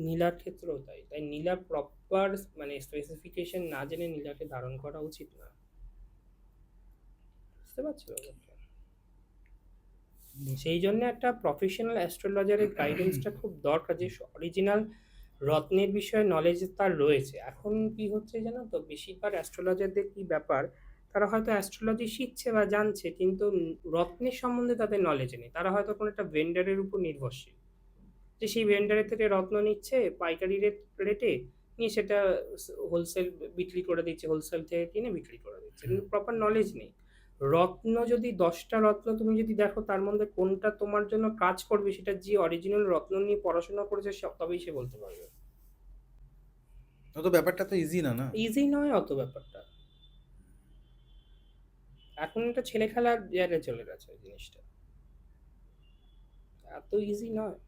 নীলার ক্ষেত্রেও তাই, তাই নীলার প্রপার মানে স্পেসিফিকেশন না জেনে নীলাকে ধারণ করা উচিত না। বুঝতে পারছো ব্যাপারটা? সেই জন্য একটা প্রফেশনাল অ্যাস্ট্রোলজারের গাইডেন্সটা খুব দরকার, যে অরিজিনাল রত্নের বিষয়ে নলেজ তার রয়েছে। এখন কি হচ্ছে জানো তো, বেশিরভাগ অ্যাস্ট্রোলজারদের কি ব্যাপার, তারা হয়তো অ্যাস্ট্রোলজি শিখছে বা জানছে কিন্তু রত্নের সম্বন্ধে তাদের নলেজ নেই। তারা হয়তো কোনো একটা ভেন্ডারের উপর নির্ভরশীল, যে সেই ভেন্ডারের থেকে রত্ন নিচ্ছে পাইকারি রেটে, নিয়ে সেটা হোলসেল বিক্রি করে দিচ্ছে, হোলসেল থেকে কিনে বিক্রি করে দিচ্ছে, হুম। কিন্তু প্রপার নলেজ নেই। রত্ন যদি 10টা রত্ন তুমি যদি দেখো তার মধ্যে কোনটা তোমার জন্য কাজ করবে সেটা যে অরিজিনাল রত্ন নিয়ে পড়াশোনা করেছে তবেই সে বলতে পারবে। অত ব্যাপারটা তো ইজি না, না? ইজি নয় অত ব্যাপারটা। এখন একটা ছেলে খেলার জায়গায় চলে গেছে ওই জিনিসটা, এত ইজি নয়।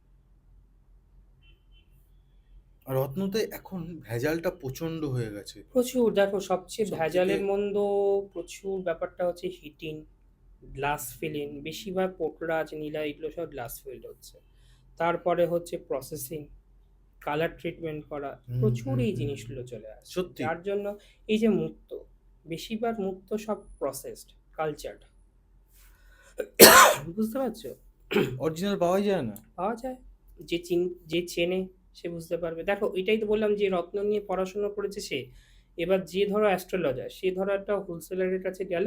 আর রত্নতে এখন ভেজালটা প্রচন্ড হয়ে গেছে। প্রচুর, দেখো সবচেয়ে সবথেকে ভেজালের মন্দ প্রচুর ব্যাপারটা হচ্ছে হিটিং, গ্লাস ফিলিং, বেশিরভাগ পোকরাজ নীলা এগুলো সব গ্লাস ফিল্ড হচ্ছে। তারপরে হচ্ছে প্রসেসিং, কালার ট্রিটমেন্ট করা, হুম, প্রচুর হুম, এই হুম, হুম। জিনিসগুলো চলে আসছে, সত্যি। যার জন্য এই যে মুক্তো, বেশিরভাগ মুক্তো সব প্রসেসড, কালচারড, বুঝতে পারছো? অরিজিনাল পাওয়াই যায় না। পাওয়া যায়, যে চেনে সে বুঝতে পারবে। দেখো এটাই তো বললাম, যে রত্ন নিয়ে পড়াশোনা করেছে সে, এবার যে ধরো অ্যাস্ট্রোলজার, সে ধরো একটা হোলসেলারের কাছে গেল,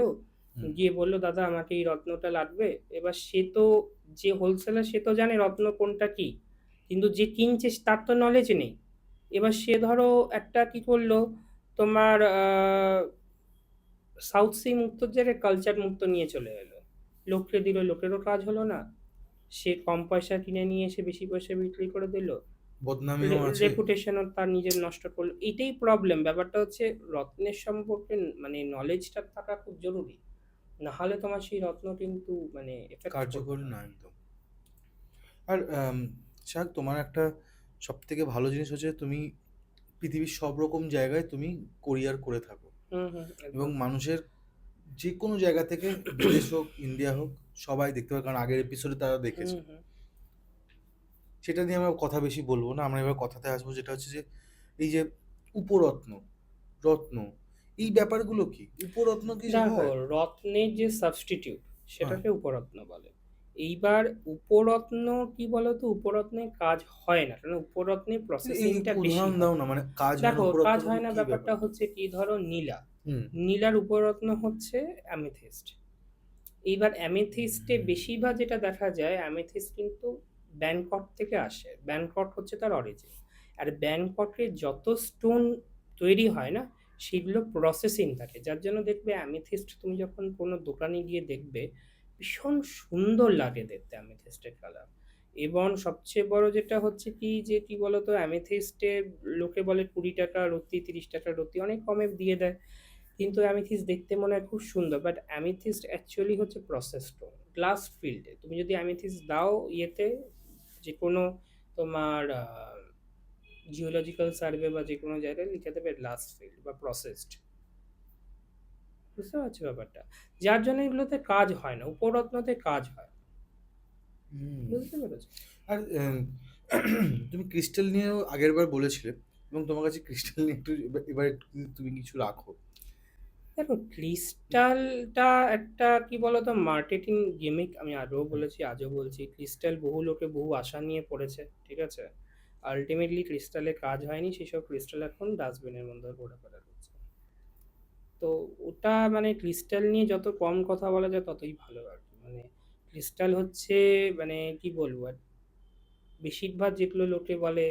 হুম। গিয়ে বললো দাদা আমাকে এই রত্নটা লাগবে। এবার সে তো, যে হোলসেলার সে তো জানে রত্ন কোনটা কি, কিন্তু যে কিনছে তার তো নলেজ নেই। এবার সে ধরো একটা কি করলো, তোমার সাউথ সি মুক্তোর জায়গায় কালচার মুক্ত নিয়ে চলে এলো, লোককে দিল, লোকেরও কাজ হলো না, সে কম পয়সা কিনে নিয়ে এসে বেশি পয়সা বিক্রি করে দিল, বদনামিও আছে। রেপুটেশনও তার নিজের নষ্ট করলো। এটাই প্রবলেম। ব্যাপারটা হচ্ছে রত্নের সম্পর্কে মানে নলেজটা থাকা খুব জরুরি, না হলে তোমার সেই রত্ন কিন্তু মানে এফেক্ট করবে কার্যকর না। না একদম। আর শাক, তোমার একটা সবথেকে ভালো জিনিস হচ্ছে তুমি পৃথিবীর সব রকম জায়গায় তুমি কোরিয়ার করে থাকো। হুম হুম, এবং একদম। মানুষের যে কোনো জায়গা থেকে, বিদেশ হোক, ইন্ডিয়া হোক, সবাই দেখতে পারে, কারণ আগের এপিসোডে তারা হুম দেখেছে। হুম। সেটা নিয়ে আমরা কথা বেশি বলবো না, আমরা এবার কথাতে আসবো, যেটা হচ্ছে যে এই যে উপরত্ন, রত্ন, এই ব্যাপারগুলো কি? উপরত্ন কি যে দেখো হয়? রত্নের যে সাবস্টিটিউট হ্যাঁ। সেটাকে উপরত্ন বলে। এইবার উপরত্ন কি বলতো, উপরত্নের কাজ হয় না, কারণ উপরত্নের একটু প্রসেসিংটা বেশি উদাহরণ দাও হয়। না, মানে কাজ হয় না দেখো কাজ উপরত্নগুলো, হয় না কি ব্যাপারটা ব্যাপারটা? হচ্ছে কি, ধরো নীলা, হুম। নীলার উপরত্ন হচ্ছে অ্যামেথিস্ট। এইবার অ্যামেথিস্টে বেশিরভাগ যেটা দেখা যায়, অ্যামেথিস্ট কিন্তু ব্যাংকক থেকে আসে, ব্যাংকক হচ্ছে তার অরিজিন। আর ব্যাংককে যত স্টোন তৈরি হয় না, সেগুলো প্রসেসিং থাকে, যার জন্য দেখবে অ্যামেথিস্ট তুমি যখন কোনো দোকানে গিয়ে দেখবে ভীষণ সুন্দর লাগে দেখতে অ্যামেথিস্টের কালার। এবং সবচেয়ে বড় যেটা হচ্ছে কি, যে কি বলতো, অ্যামেথিস্টে লোকে বলে 20 টাকা রত্তি, 30 টাকা রত্তি, অনেক কমে দিয়ে দেয়, কিন্তু অ্যামেথিস্ট দেখতে মনে হয় খুব সুন্দর, বাট অ্যামেথিস্ট অ্যাকচুয়ালি হচ্ছে প্রসেস স্টোন, গ্লাস ফিল্ডে তুমি যদি অ্যামেথিস্ট দাও ইয়েতে, যে কোনো তোমার জিওলজিক্যাল সার্ভে বা যে কোনো জায়গায় লিখে দেবে গ্লাস ফিল্ড বা প্রসেসড, বুঝতে পারছো ব্যাপারটা? যার জন্য এগুলোতে কাজ হয় না, উপরত্নতে কাজ হয়, হুম। বুঝতে পেরেছো? আর তুমি ক্রিস্টাল নিয়েও আগেরবার বলেছিলে, এবং তোমার কাছে ক্রিস্টাল নিয়ে একটু এবার একটু তুমি কিছু রাখো। দেখো ক্রিস্টালটা একটা কি বলতো মার্কেটিং গিমিক, আমি আগেও হুম। বলেছি আজও বলছি, ক্রিস্টাল বহু লোকে বহু আশা নিয়ে পড়েছে, ঠিক আছে, আলটিমেটলি ক্রিস্টালে কাজ হয়নি, সেসব ক্রিস্টাল এখন ডাস্টবিনের মধ্যে পড়ে পড়ে রয়েছে। তো ওটা মানে ক্রিস্টাল নিয়ে যত কম কথা বলা যায় ততই ভালো আর কি। মানে ক্রিস্টাল হচ্ছে মানে কি বলবো আর, বেশিরভাগ যেগুলো লোকে বলে,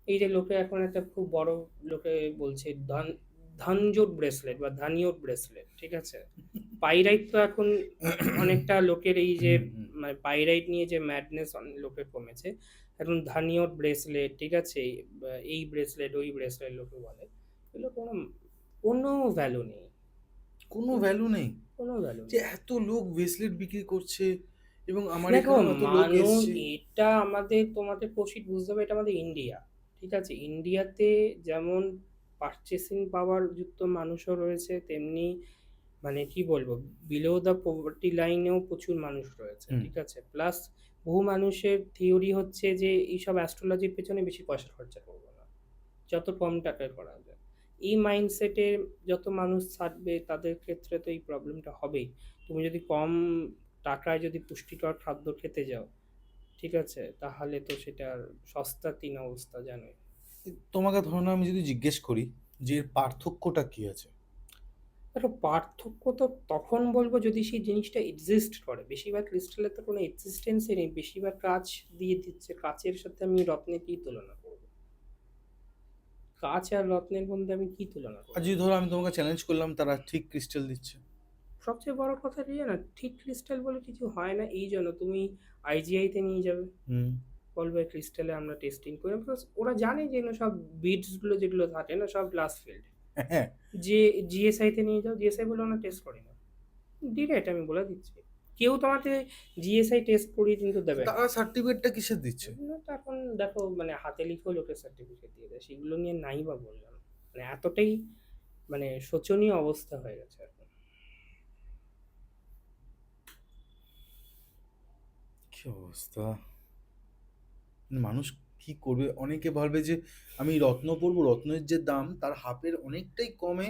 এই যে লোকে এখন একটা খুব বড় লোকে বলছে ধানজোট ব্রেসলেট বা ধানিয়ট ব্রেসলেট, ঠিক আছে, পাইরাইট তো এখন অনেকটা লোকের এই যে হুম, হুম। মানে পাইরাইট নিয়ে যে ম্যাডনেস লোকের কমেছে, এখন ধানিয়ট ব্রেসলেট, ঠিক আছে, এই ব্রেসলেট ওই ব্রেসলেট লোকে বলে, এগুলো কোনো কোনো ভ্যালু নেই, কোনো ভ্যালু নেই। কোনো ভ্যালু যে নেই। এত লোক ব্রেসলেট বিক্রি করছে, এবং আমার দেখো এখানেও এত লোক মানুষ, এসছে। এটা আমাদের তোমাদের কোশিট বুঝতে হবে, এটা আমাদের ইন্ডিয়া, ঠিক আছে, ইন্ডিয়াতে যেমন পারচেসিং পাওয়ার যুক্ত মানুষও রয়েছে, তেমনি মানে কি বলবো, বিলো দ্য পভার্টি লাইনেও প্রচুর মানুষ রয়েছে, হুম। ঠিক আছে, প্লাস বহু মানুষের থিওরি হচ্ছে যে এইসব অ্যাস্ট্রোলজির পেছনে বেশি পয়সা খরচা করবো না, যত কম টাকায় করা যায়। এই মাইন্ডসেটে যত মানুষ থাকবে তাদের ক্ষেত্রে তো এই প্রবলেমটা হবেই। তুমি যদি কম টাকায় যদি পুষ্টিকর খাদ্য খেতে যাও, ঠিক আছে, তাহলে তো সেটার সস্তা তিন অবস্থা জানোই। তোমাকে ধরো না, আমি যদি জিজ্ঞেস করি যে এর পার্থক্যটা কি আছে? দেখো পার্থক্য তো তখন বলবো যদি সেই জিনিসটা এক্সিস্ট করে, বেশিরভাগ ক্রিস্টালের তো কোনো এক্সিস্টেন্সই নেই, বেশিরভাগ কাঁচ দিয়ে দিচ্ছে, কাচের সাথে আমি রত্নে কি তুলনা করবো? কাঁচ আর রত্নের মধ্যে আমি কি তুলনা আর করবো? যদি ধরো আমি তোমাকে চ্যালেঞ্জ করলাম তারা ঠিক ক্রিস্টাল দিচ্ছে। সবচেয়ে বড় কথা কি জানো? ঠিক ক্রিস্টাল বলে কিছু হয় না, এই জন্য তুমি IGI তে নিয়ে যাবে। হুম। বলবে ক্রিস্টালে আমরা টেস্টিং করি। প্লাস ওরা জানে যে এগুলো সব বিটস গুলো যেগুলো থাকে না সব গ্লাস ফিল্ড। হ্যাঁ, যে GSI তে নিয়ে যাও, GSI বলে আমরা টেস্ট করি না। ডিরেক্ট আমি বলে দিচ্ছি। কেউ তোমাকে GSI টেস্ট করিয়ে কিন্তু দেবে না। তারা সার্টিফিকেটটা কিসের দিচ্ছে? এগুলো তো এখন দেখো মানে হাতে লিখেও লোকের সার্টিফিকেট দিয়ে দেয়। সেগুলো নিয়ে নাই বা বললাম। মানে এতটাই মানে শোচনীয় অবস্থা হয়ে গেছে এখন। কি অবস্থা! মানুষ কি করবে? অনেকে ভাববে যে আমি রত্ন পরবো, রত্নের যে দাম তার হাফের অনেকটাই কমে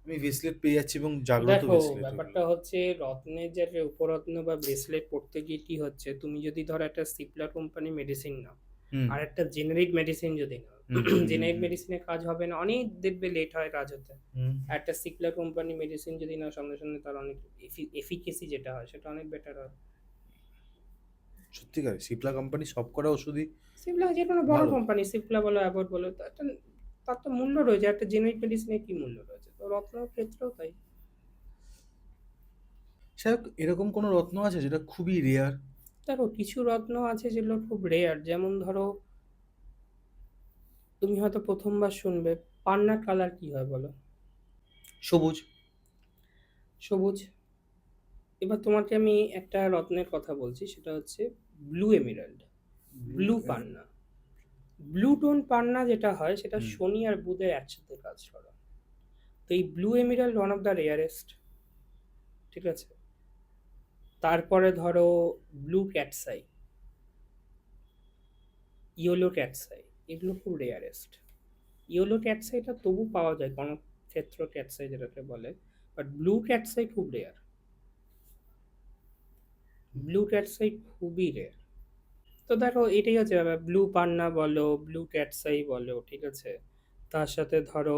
আমি ব্রেসলেট পেয়ে যাচ্ছি এবং জাগ্রত দেখো ব্রেসলেট এগুলো। ব্যাপারটা হচ্ছে রত্নের যে উপরত্ন বা ব্রেসলেট পড়তে গিয়ে কি হচ্ছে, তুমি যদি ধরো একটা সিপলা কোম্পানি মেডিসিন নাও হুম, আর একটা জেনারিক মেডিসিন যদি নাও, হুম, হুম, হুম, জেনারিক হুম, মেডিসিনের কাজ হবে না, অনেক দেখবে লেট হয় কাজ হতে। হুম। একটা সিপলা কোম্পানি মেডিসিন যদি নাও সঙ্গে সঙ্গে তার অনেক এফিকেসি যেটা হয় সেটা অনেক বেটার হয়। সত্যিকারে সিপলা কোম্পানি সবকটা ওষুধই সিপলা যে কোনো বড় ভালো। কোম্পানি, সিপলা বলো অ্যাবট বলো, তার তো মূল্য রয়েছে, একটা জেনারিক মেডিসিনের কি মূল্য রয়েছে, তো রত্নের ক্ষেত্রেও তাই। যাই হোক, এরকম কোনো রত্ন আছে যেটা খুবই রেয়ার? দেখো কিছু রত্ন আছে যেগুলো খুব রেয়ার, যেমন ধরো তুমি হয়তো প্রথমবার শুনবে পান্নার কালার কি হয় বলো? সবুজ। সবুজ। এবার তোমাকে আমি একটা রত্নের কথা বলছি, সেটা হচ্ছে ব্লু এমেরাল্ড, ব্লু। ব্লু পান্না। ব্লু টোন পান্না যেটা হয় সেটা হুম। শনি আর বুধের একসাথে কাজ করে। তো এই blue emerald one of the rarest, ঠিক আছে? তারপরে ধরো ব্লু ক্যাটসাই, ইয়েলো ক্যাটসাই, এগুলো খুব রেয়ারেস্ট। ইয়েলো ক্যাটসাইটা তবু পাওয়া যায় কোনো ক্ষেত্র ক্যাটসাই যেটাকে বলে, বাট ব্লু ক্যাটসাই খুব রেয়ার। ব্লু ক্যাটসাই খুবই রেয়ার। তো দেখো এটাই হচ্ছে ব্যাপার, ব্লু পান্না বলো, ব্লু ক্যাটসাই বলো, ঠিক আছে? তার সাথে ধরো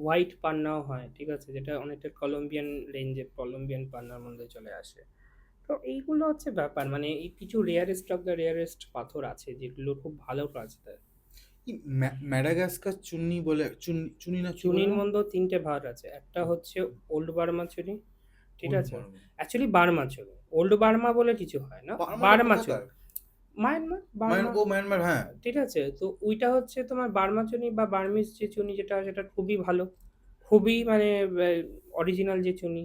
হোয়াইট পান্নাও হয়, ঠিক আছে, যেটা অনেকটা কলম্বিয়ান রেঞ্জের, কলম্বিয়ান পান্নার মধ্যে চলে আসে। তো এইগুলো হচ্ছে ব্যাপার, মানে এই কিছু রেয়ারেস্ট অফ দ্য রেয়ারেস্ট পাথর আছে যেগুলো খুব ভালো কাজ দেয়। ম্যাডাগাস্কার চুন্নি বলে, চুনি না কি বলে চুনির না? মধ্যেও তিনটে ভাগ আছে, একটা হচ্ছে ওল্ড বার্মা চুনি, ঠিক ওল্ড আছে? বার্মা। অ্যাকচুয়ালি বার্মা চুনি, ওল্ড বার্মা বলে কিছু হয় না, বার্মাটা বার্মা চুনি। কোথাকার? মায়ানমার, বার্মা, মায়ানমার, হ্যাঁ। ঠিক আছে? তো ওইটা হচ্ছে তোমার বার্মা চুনি বা বার্মিজ যে চুনি যেটা হয় সেটা খুবই ভালো, খুবই মানে অরিজিনাল যে চুনি।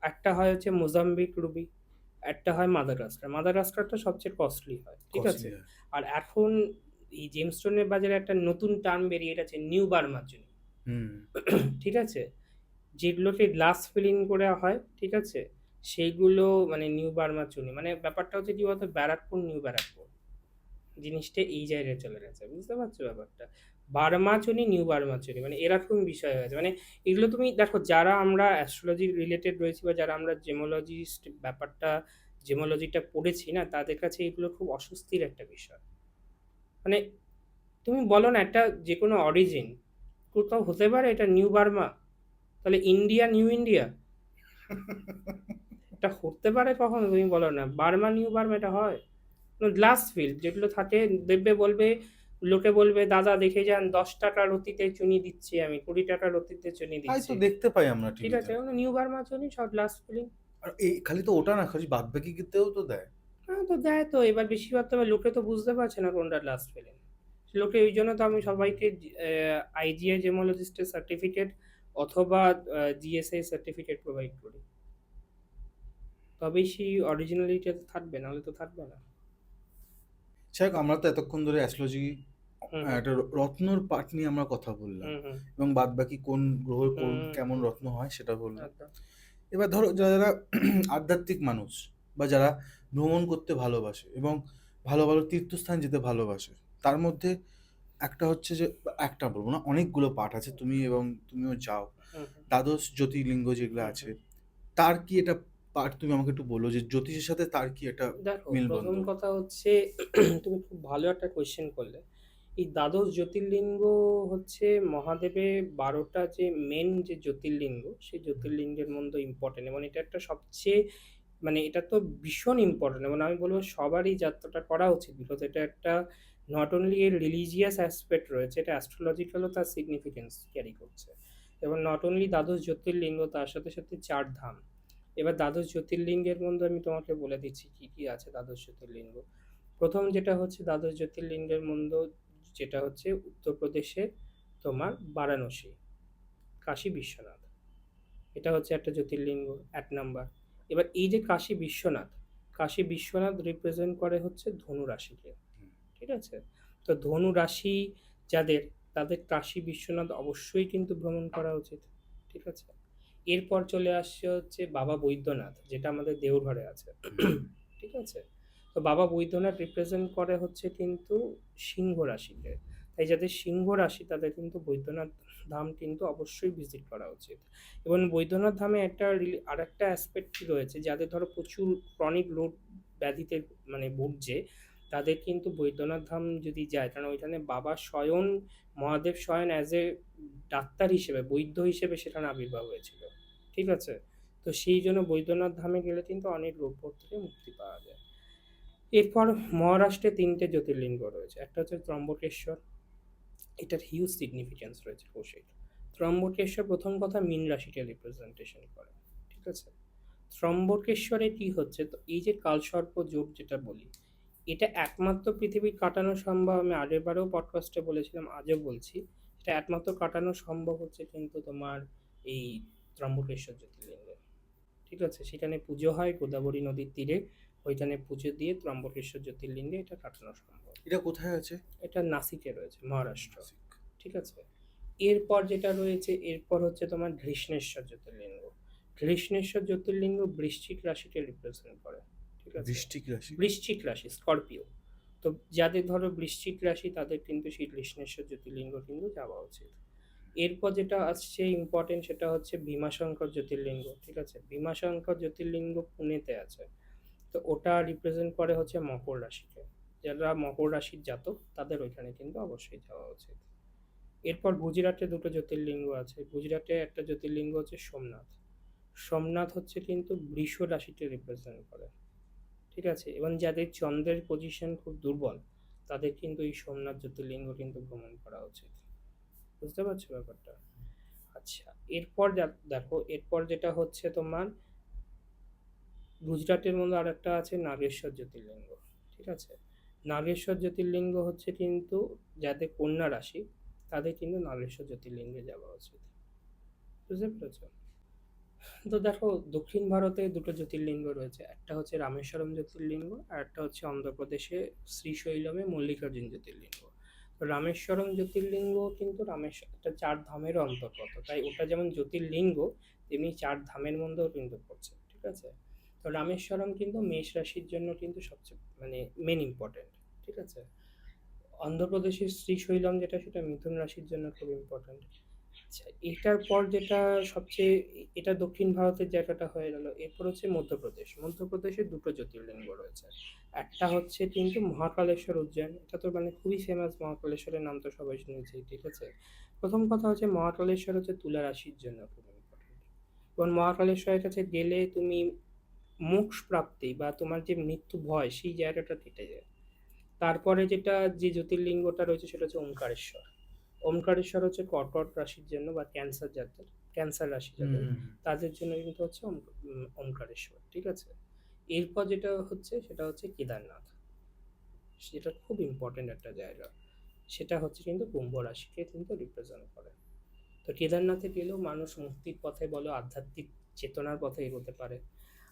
একটা হয় হচ্ছে মোজাম্বিক রুবি, একটা হয় মাদাগাস্কার। মাদাগাস্কারটা সবচেয়ে কস্টলি হয়, ঠিক আছে? কস্টলি। আর এখন এই জেমস্টোনের বাজারে একটা নতুন টার্ম বেরিয়ে গেছে নিউ বার্মা চুনি, হুম। ঠিক আছে? যেগুলোকে গ্লাস ফিলিং করে হয়, ঠিক আছে? সেইগুলো মানে নিউ বার্মা চুনি, মানে ব্যাপারটা হচ্ছে কি বলতো, ব্যারাকপুর নিউ ব্যারাকপুর জিনিসটা এই জায়গায় চলে গেছে, বুঝতে পারছো ব্যাপারটা? বার্মা চুনি নিউ বার্মা চুনি মানে এরকম বিষয় হয়েছে। মানে এগুলো তুমি দেখো, যারা আমরা অ্যাস্ট্রোলজি রিলেটেড রয়েছি বা যারা আমরা জেমোলজিস্ট ব্যাপারটা, জেমোলজিটা পড়েছি না, তাদের কাছে এগুলো খুব অস্বস্তির একটা বিষয়। মানে তুমি বলো না একটা যে কোনো অরিজিন কোথাও হতে পারে এটা নিউ বার্মা? তাহলে ইন্ডিয়া নিউ ইন্ডিয়া এটা হতে পারে কখনো? তুমি বলো না বার্মা নিউ বার্মা এটা হয়? গ্লাস ফিল্ড যেগুলো থাকে দেখবে, বলবে লোকে বলবে দাদা দেখে যান 10 টাকা রতিতে চুনি দিচ্ছি, আমি 20 টাকা রতিতে চুনি তাই তো দিচ্ছি, দেখতে পাই আমরা ঠিক টিভিতে। আছে? নিউ বার্মা চুনি সব গ্লাস ফিলিং। আর এই খালি তো ওটা না, খালি বাদ বাকি ক্ষেত্রেও তো দেয়। হ্যাঁ তো দেয় তো, এবার বেশিরভাগ তো এবার লোকে তো বুঝতে পারছে না কোনটা গ্লাস ফিলিং। লোকে ওই জন্য তো আমি সবাইকে IGI জেমোলজিস্টের সার্টিফিকেট অথবা GSI সার্টিফিকেট প্রোভাইড করি, তবেই সেই অরিজিনালিটি থাকবে, নাহলে তো থাকবে না। যাই হোক, আমরা তো এতক্ষণ ধরে অ্যাস্ট্রোলজি হুম হুম একটা রত্নর পার্ট নিয়ে আমরা কথা বললাম হুম হুম এবং বাদ বাকি কোন গ্রহের কোন হুম কেমন হুম রত্ন হয় সেটা বললাম। একদম। এবার ধরো যারা যারা আধ্যাত্মিক মানুষ বা যারা ভ্রমণ করতে ভালোবাসে এবং ভালো ভালো তীর্থস্থান যেতে ভালোবাসে, তার মধ্যে একটা হচ্ছে যে, একটা বলবো না, অনেকগুলো পাঠ আছে, তুমি এবং তুমিও যাও, হুম হুম দ্বাদশ জ্যোতির্লিঙ্গ যেগুলো হুম আছে, হুম। তার কি এটা পাঠ তুমি আমাকে একটু বলো যে জ্যোতিষের সাথে তার কি একটা দেখো মেলবন্ধ? প্রথম কথা হচ্ছে তুমি খুব ভালো একটা কোয়েশ্চেন করলে। এই দ্বাদশ জ্যোতির্লিঙ্গ হচ্ছে মহাদেবের 12টা যে মেন যে জ্যোতির্লিঙ্গ, সেই জ্যোতির্লিঙ্গের মধ্যে ইম্পর্টেন্ট, এবং এটা একটা সবচেয়ে মানে এটা তো ভীষণ ইম্পর্টেন্ট, এবং আমি বলবো সবারই যাত্রাটা করা উচিত, বিকজ এটা একটা নট অনলি এর রিলিজিয়াস অ্যাসপেক্ট রয়েছে, এটা অ্যাস্ট্রোলজিক্যালও তার সিগনিফিকেন্স ক্যারি করছে। এবং নট অনলি দ্বাদশ জ্যোতির্লিঙ্গ, তার সাথে সাথে ৪ ধাম। এবার দ্বাদশ জ্যোতির্লিঙ্গের মধ্যে আমি তোমাকে বলে দিচ্ছি কি কি আছে দ্বাদশ জ্যোতির্লিঙ্গ। প্রথম যেটা হচ্ছে দ্বাদশ জ্যোতির্লিঙ্গের মধ্যে, যেটা হচ্ছে উত্তরপ্রদেশে তোমার বারাণসী, কাশী বিশ্বনাথ, এটা হচ্ছে একটা জ্যোতির্লিঙ্গ, ১ নাম্বার। এবার এই যে কাশী বিশ্বনাথ, কাশী বিশ্বনাথ রিপ্রেজেন্ট করে হচ্ছে ধনু রাশিকে, ঠিক আছে? তো ধনু রাশি যাদের, তাদের কাশী বিশ্বনাথ অবশ্যই কিন্তু ভ্রমণ করা উচিত, ঠিক আছে? এরপর চলে আসছে হচ্ছে বাবা বৈদ্যনাথ, যেটা আমাদের দেওঘরে আছে, ঠিক আছে? তো বাবা বৈদ্যনাথ রিপ্রেজেন্ট করে হচ্ছে কিন্তু সিংহ রাশিকে। তাই যাদের সিংহ রাশি তাদের কিন্তু বৈদ্যনাথ ধাম কিন্তু অবশ্যই ভিজিট করা উচিত। এবং বৈদ্যনাথ ধামে একটা আর একটা অ্যাসপেক্ট রয়েছে, যাদের ধরো প্রচুর ক্রনিক রোগ ব্যাধিতে মানে ভুগছে, তাদের কিন্তু বৈদ্যনাথ ধাম যদি যায়, কারণ ওইখানে বাবা স্বয়ং, মহাদেব স্বয়ং অ্যাজ এ ডাক্তার হিসেবে, বৈদ্য হিসেবে সেখানে আবির্ভাব হয়েছিল, ঠিক আছে? তো সেই জন্য বৈদ্যনাথ ধামে গেলে কিন্তু অনেক রোগ থেকে মুক্তি পাওয়া যায়। এরপর মহারাষ্ট্রে ৩টে জ্যোতির্লিঙ্গ রয়েছে, একটা হচ্ছে ত্রম্বকেশ্বর, এটার হিউজ সিগনিফিক্যান্স রয়েছে কৌশিক। ত্রম্বকেশ্বর প্রথম কথা মীন রাশিকে রিপ্রেজেন্টেশন করে, ঠিক আছে? ত্রম্বকেশ্বরে কি হচ্ছে, তো এই যে কালসর্প যোগ যেটা বলি, এটা একমাত্র পৃথিবীর কাটানো সম্ভব, আমি আগের বারেও পডকাস্টে বলেছিলাম, আজও বলছি, এটা একমাত্র কাটানো সম্ভব হচ্ছে কিন্তু তোমার এই ত্রম্বকেশ্বর জ্যোতির্লিঙ্গে, ঠিক আছে? সেখানে পুজো হয় গোদাবরী নদীর তীরে, ওইখানে পুজো দিয়ে ত্রম্বকেশ্বর জ্যোতির্লিঙ্গে এটা কাটানো সম্ভব। এটা কোথায় আছে? এটা নাসিকে রয়েছে, মহারাষ্ট্র, নাসিক। ঠিক আছে? এরপর যেটা রয়েছে, এরপর হচ্ছে তোমার ঘৃষ্ণেশ্বর জ্যোতির্লিঙ্গ। ঘৃষ্ণেশ্বর জ্যোতির্লিঙ্গ বৃশ্চিক রাশিকে রিপ্রেজেন্ট করে, ঠিক আছে? বৃষ্টিক রাশি। বৃশ্চিক রাশি, স্করপিও। তো যাদের ধরো বৃশ্চিক রাশি তাদের কিন্তু সেই ঘৃষ্ণেশ্বর জ্যোতির্লিঙ্গ কিন্তু যাওয়া উচিত। এরপর যেটা আসছে ইম্পর্টেন্ট, সেটা হচ্ছে ভীমাশঙ্কর জ্যোতির্লিঙ্গ, ঠিক আছে? ভীমাশঙ্কর জ্যোতির্লিঙ্গ পুনেতে আছে। তো ওটা রিপ্রেজেন্ট করে হচ্ছে মকর রাশিকে। যারা মকর রাশির জাতক তাদের ওইখানে কিন্তু অবশ্যই যাওয়া উচিত। এরপর গুজরাটে ২টো জ্যোতির্লিঙ্গ আছে। গুজরাটে একটা জ্যোতির্লিঙ্গ হচ্ছে সোমনাথ। সোমনাথ হচ্ছে কিন্তু বৃষ রাশিকে রিপ্রেজেন্ট করে, ঠিক আছে? এবং যাদের চন্দ্রের পজিশন খুব দুর্বল, তাদের কিন্তু এই সোমনাথ জ্যোতির্লিঙ্গ কিন্তু ভ্রমণ করা উচিত। বুঝতে পারছো ব্যাপারটা? আচ্ছা, এরপর দেখো, এরপর যেটা হচ্ছে তোমার গুজরাটের মধ্যে আর একটা আছে নাগেশ্বর জ্যোতির্লিঙ্গ, ঠিক আছে? নাগেশ্বর জ্যোতির্লিঙ্গ হচ্ছে কিন্তু যাদের কন্যা রাশি, তাদের কিন্তু নাগেশ্বর জ্যোতির্লিঙ্গে যাওয়া উচিত। বুঝতে পেরেছো? তো দেখো, দক্ষিণ ভারতে ২টো জ্যোতির্লিঙ্গ রয়েছে, একটা হচ্ছে রামেশ্বরম জ্যোতির্লিঙ্গ, আর একটা হচ্ছে অন্ধ্রপ্রদেশে শ্রীশৈলমে মল্লিকার্জুন জ্যোতির্লিঙ্গ। তো রামেশ্বরম জ্যোতির্লিঙ্গ কিন্তু রামেশ্বর একটা ৪ ধামেরও অন্তর্গত, তাই ওটা যেমন জ্যোতির্লিঙ্গ তেমনি ৪ ধামের মধ্যেও কিন্তু পড়ছে, ঠিক আছে? তো রামেশ্বরম কিন্তু মেষ রাশির জন্য কিন্তু সবচেয়ে মানে মেন ইম্পর্টেন্ট, ঠিক আছে? অন্ধ্রপ্রদেশের শ্রীশৈলম যেটা, সেটা মিথুন রাশির জন্য খুব ইম্পর্টেন্ট। আচ্ছা, এটার পর যেটা সবচেয়ে, এটা দক্ষিণ ভারতের জায়গাটা হয়ে গেল। এরপর হচ্ছে মধ্যপ্রদেশ। মধ্যপ্রদেশে ২টো জ্যোতির্লিঙ্গ রয়েছে। একটা হচ্ছে কিন্তু মহাকালেশ্বর উজ্জয়ন, এটা তো মানে খুবই ফেমাস, মহাকালেশ্বরের নাম তো সবাই শুনেছেই, ঠিক আছে? প্রথম কথা হচ্ছে মহাকালেশ্বর হচ্ছে তুলা রাশির জন্য খুব ইম্পর্টেন্ট, এবং মহাকালেশ্বরের কাছে গেলে তুমি মোক্ষ প্রাপ্তি বা তোমার যে মৃত্যু ভয় সেই জায়গাটা কেটে যায়। তারপরে যেটা যে জ্যোতির্লিঙ্গটা রয়েছে সেটা হচ্ছে ওমকারেশ্বর। ওমকারেশ্বর হচ্ছে কর্কট রাশির জন্য বা ক্যান্সার যাদের, ক্যান্সার রাশি যাদের, তাদের জন্য কিন্তু হচ্ছে ওমকারেশ্বর, ঠিক আছে? এরপর যেটা হচ্ছে সেটা হচ্ছে কেদারনাথ, সেটা খুব ইম্পর্টেন্ট একটা জায়গা, সেটা হচ্ছে কিন্তু কুম্ভ রাশিকে কিন্তু রিপ্রেজেন্ট করে। তো কেদারনাথে গেলেও মানুষ মুক্তির পথে বলো, আধ্যাত্মিক চেতনার পথে এগোতে পারে।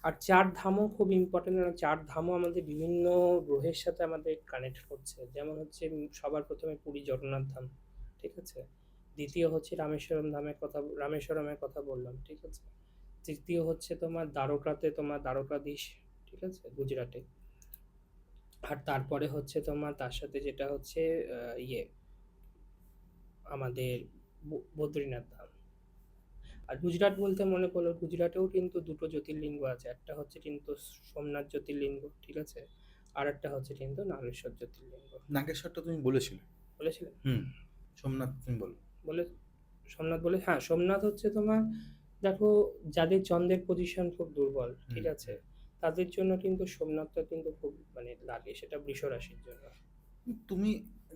আর ৪ ধামও খুব ইম্পর্টেন্ট, আর ৪ ধামও আমাদের বিভিন্ন গ্রহের সাথে আমাদের কানেক্ট করছে। যেমন হচ্ছে সবার প্রথমে পুরী জগন্নাথ ধাম, ঠিক আছে? দ্বিতীয় হচ্ছে রামেশ্বরমের কথা বললাম, ঠিক আছে? তৃতীয় হচ্ছে তোমার দ্বারকাতে তোমার দ্বারকাধীশ, ঠিক আছে, গুজরাটে। আর তারপরে হচ্ছে তোমার তার সাথে যেটা হচ্ছে ইয়ে আমাদের বদ্রীনাথ ধাম। আর গুজরাট বলতে মনে পড়লো, গুজরাটেও কিন্তু ২টো জ্যোতির্লিঙ্গ আছে, একটা হচ্ছে কিন্তু সোমনাথ জ্যোতির্লিঙ্গ, ঠিক আছে? আর একটা হচ্ছে কিন্তু নাগেশ্বর জ্যোতির্লিঙ্গ। নাগেশ্বরটা তুমি বলেছিলে। বলেছিলেন? সোমনাথ তুমি বলো। বলে সোমনাথ বলে, হ্যাঁ, সোমনাথ হচ্ছে তোমার, দেখো, যাদের চন্দ্রের পজিশন খুব দুর্বল, ঠিক আছে, তাদের জন্য কিন্তু সোমনাথটা কিন্তু খুব মানে লাগে, সেটা বৃষ রাশির জন্য। তুমি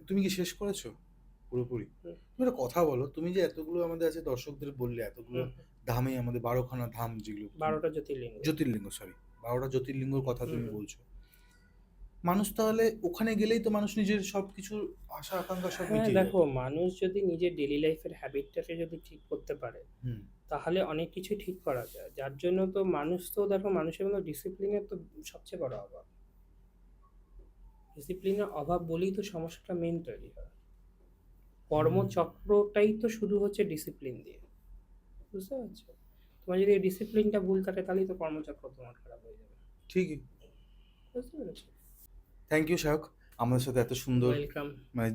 তুমি কি শেষ করেছো পুরোপুরি? হুম, তুমি একটা কথা বলো, তুমি যে এতগুলো আমাদের আছে দর্শকদের বললে, এতগুলো হুম, ধামে আমাদের 12খানা ধাম যেগুলো তুমি 12টা জ্যোতির্লিঙ্গ। জ্যোতির্লিঙ্গ, সরি, 12টা জ্যোতির্লিঙ্গর কথা হুম, তুমি হুম। বলছো। মানুষ তাহলে ওখানে গেলেই তো মানুষ নিজের সবকিছুর আশা আকাঙ্ক্ষা সব হ্যাঁ, মিটিয়ে দেখো যাবে। মানুষ যদি নিজের ডেইলি লাইফের হ্যাবিটটাকে যদি ঠিক করতে পারে, হুম, তাহলে অনেক কিছুই ঠিক করা যায়। যার জন্য তো মানুষ তো দেখো মানুষের মধ্যে ডিসিপ্লিনের তো সবচেয়ে বড় অভাব। ডিসিপ্লিনের অভাব বলেই তো সমস্যাটা মেইন তৈরি হয়। হুম, কর্মচক্রটাই তো শুরু হচ্ছে ডিসিপ্লিন দিয়ে। বুঝতে পারছো? তোমার যদি এই ডিসিপ্লিনটা ভুল থাকে তাহলেই তো কর্মচক্র তোমার খারাপ হয়ে যাবে। ঠিকই। বুঝতে পেরেছো? থ্যাংক ইউ সায়ক, আমাদের সাথে এত সুন্দর ওয়েলকাম। মানে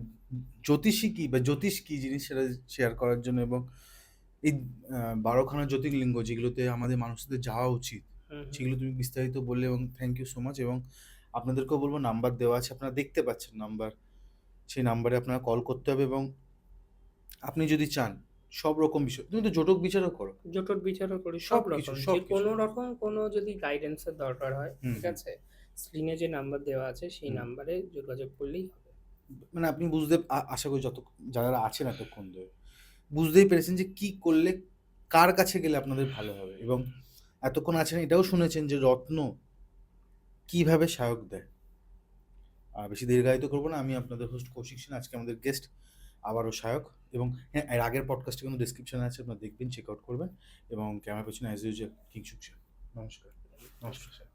জ্যোতিষী কি বা জ্যোতিষ কি জিনিস সেটা শেয়ার করার জন্য, এবং এই 12খানা জ্যোতির্লিঙ্গ যেগুলোতে আমাদের মানুষদের যাওয়া উচিত হুম, হুম। সেগুলো তুমি বিস্তারিত বললে, এবং থ্যাংক ইউ সো মাচ। এবং আপনাদেরকেও বলবো, নাম্বার দেওয়া আছে, আপনারা দেখতে পাচ্ছেন নাম্বার, সেই নাম্বারে আপনারা কল করতে হবে। এবং আপনি যদি চান সব রকম বিষয়, তুমি তো জটক বিচারও করো, জোটর বিচারও করি সব সব কিছু রকম। সব যে কিছু। কোনো রকম কোনো যদি গাইডেন্সের দরকার হয়, হুম, ঠিক হুম, আছে? স্ক্রিনে যে নাম্বার দেওয়া আছে সেই হুম। নাম্বারে যোগাযোগ করলেই হবে। মানে আপনি বুঝতে আশা করি যত যারা আছেন এতক্ষণ ধরে বুঝতেই পেরেছেন যে কি করলে কার কাছে গেলে আপনাদের ভালো হবে, এবং এতক্ষণ আছেন এটাও শুনেছেন যে রত্ন কিভাবে সায়ক দেয়। আর বেশি দীর্ঘায়িত করবো না, আমি আপনাদের হোস্ট কৌশিক সেন, আজকে আমাদের গেস্ট আবারও সায়ক। এবং হ্যাঁ, এর আগের পডকাস্টে কিন্তু ডিসক্রিপশনে আছে, আপনারা দেখবেন, চেক আউট করবেন। এবং ক্যামেরা পেছনে অ্যাজ ইউজুয়াল কিংসুক সেন। নমস্কার। নমস্কার স্যার।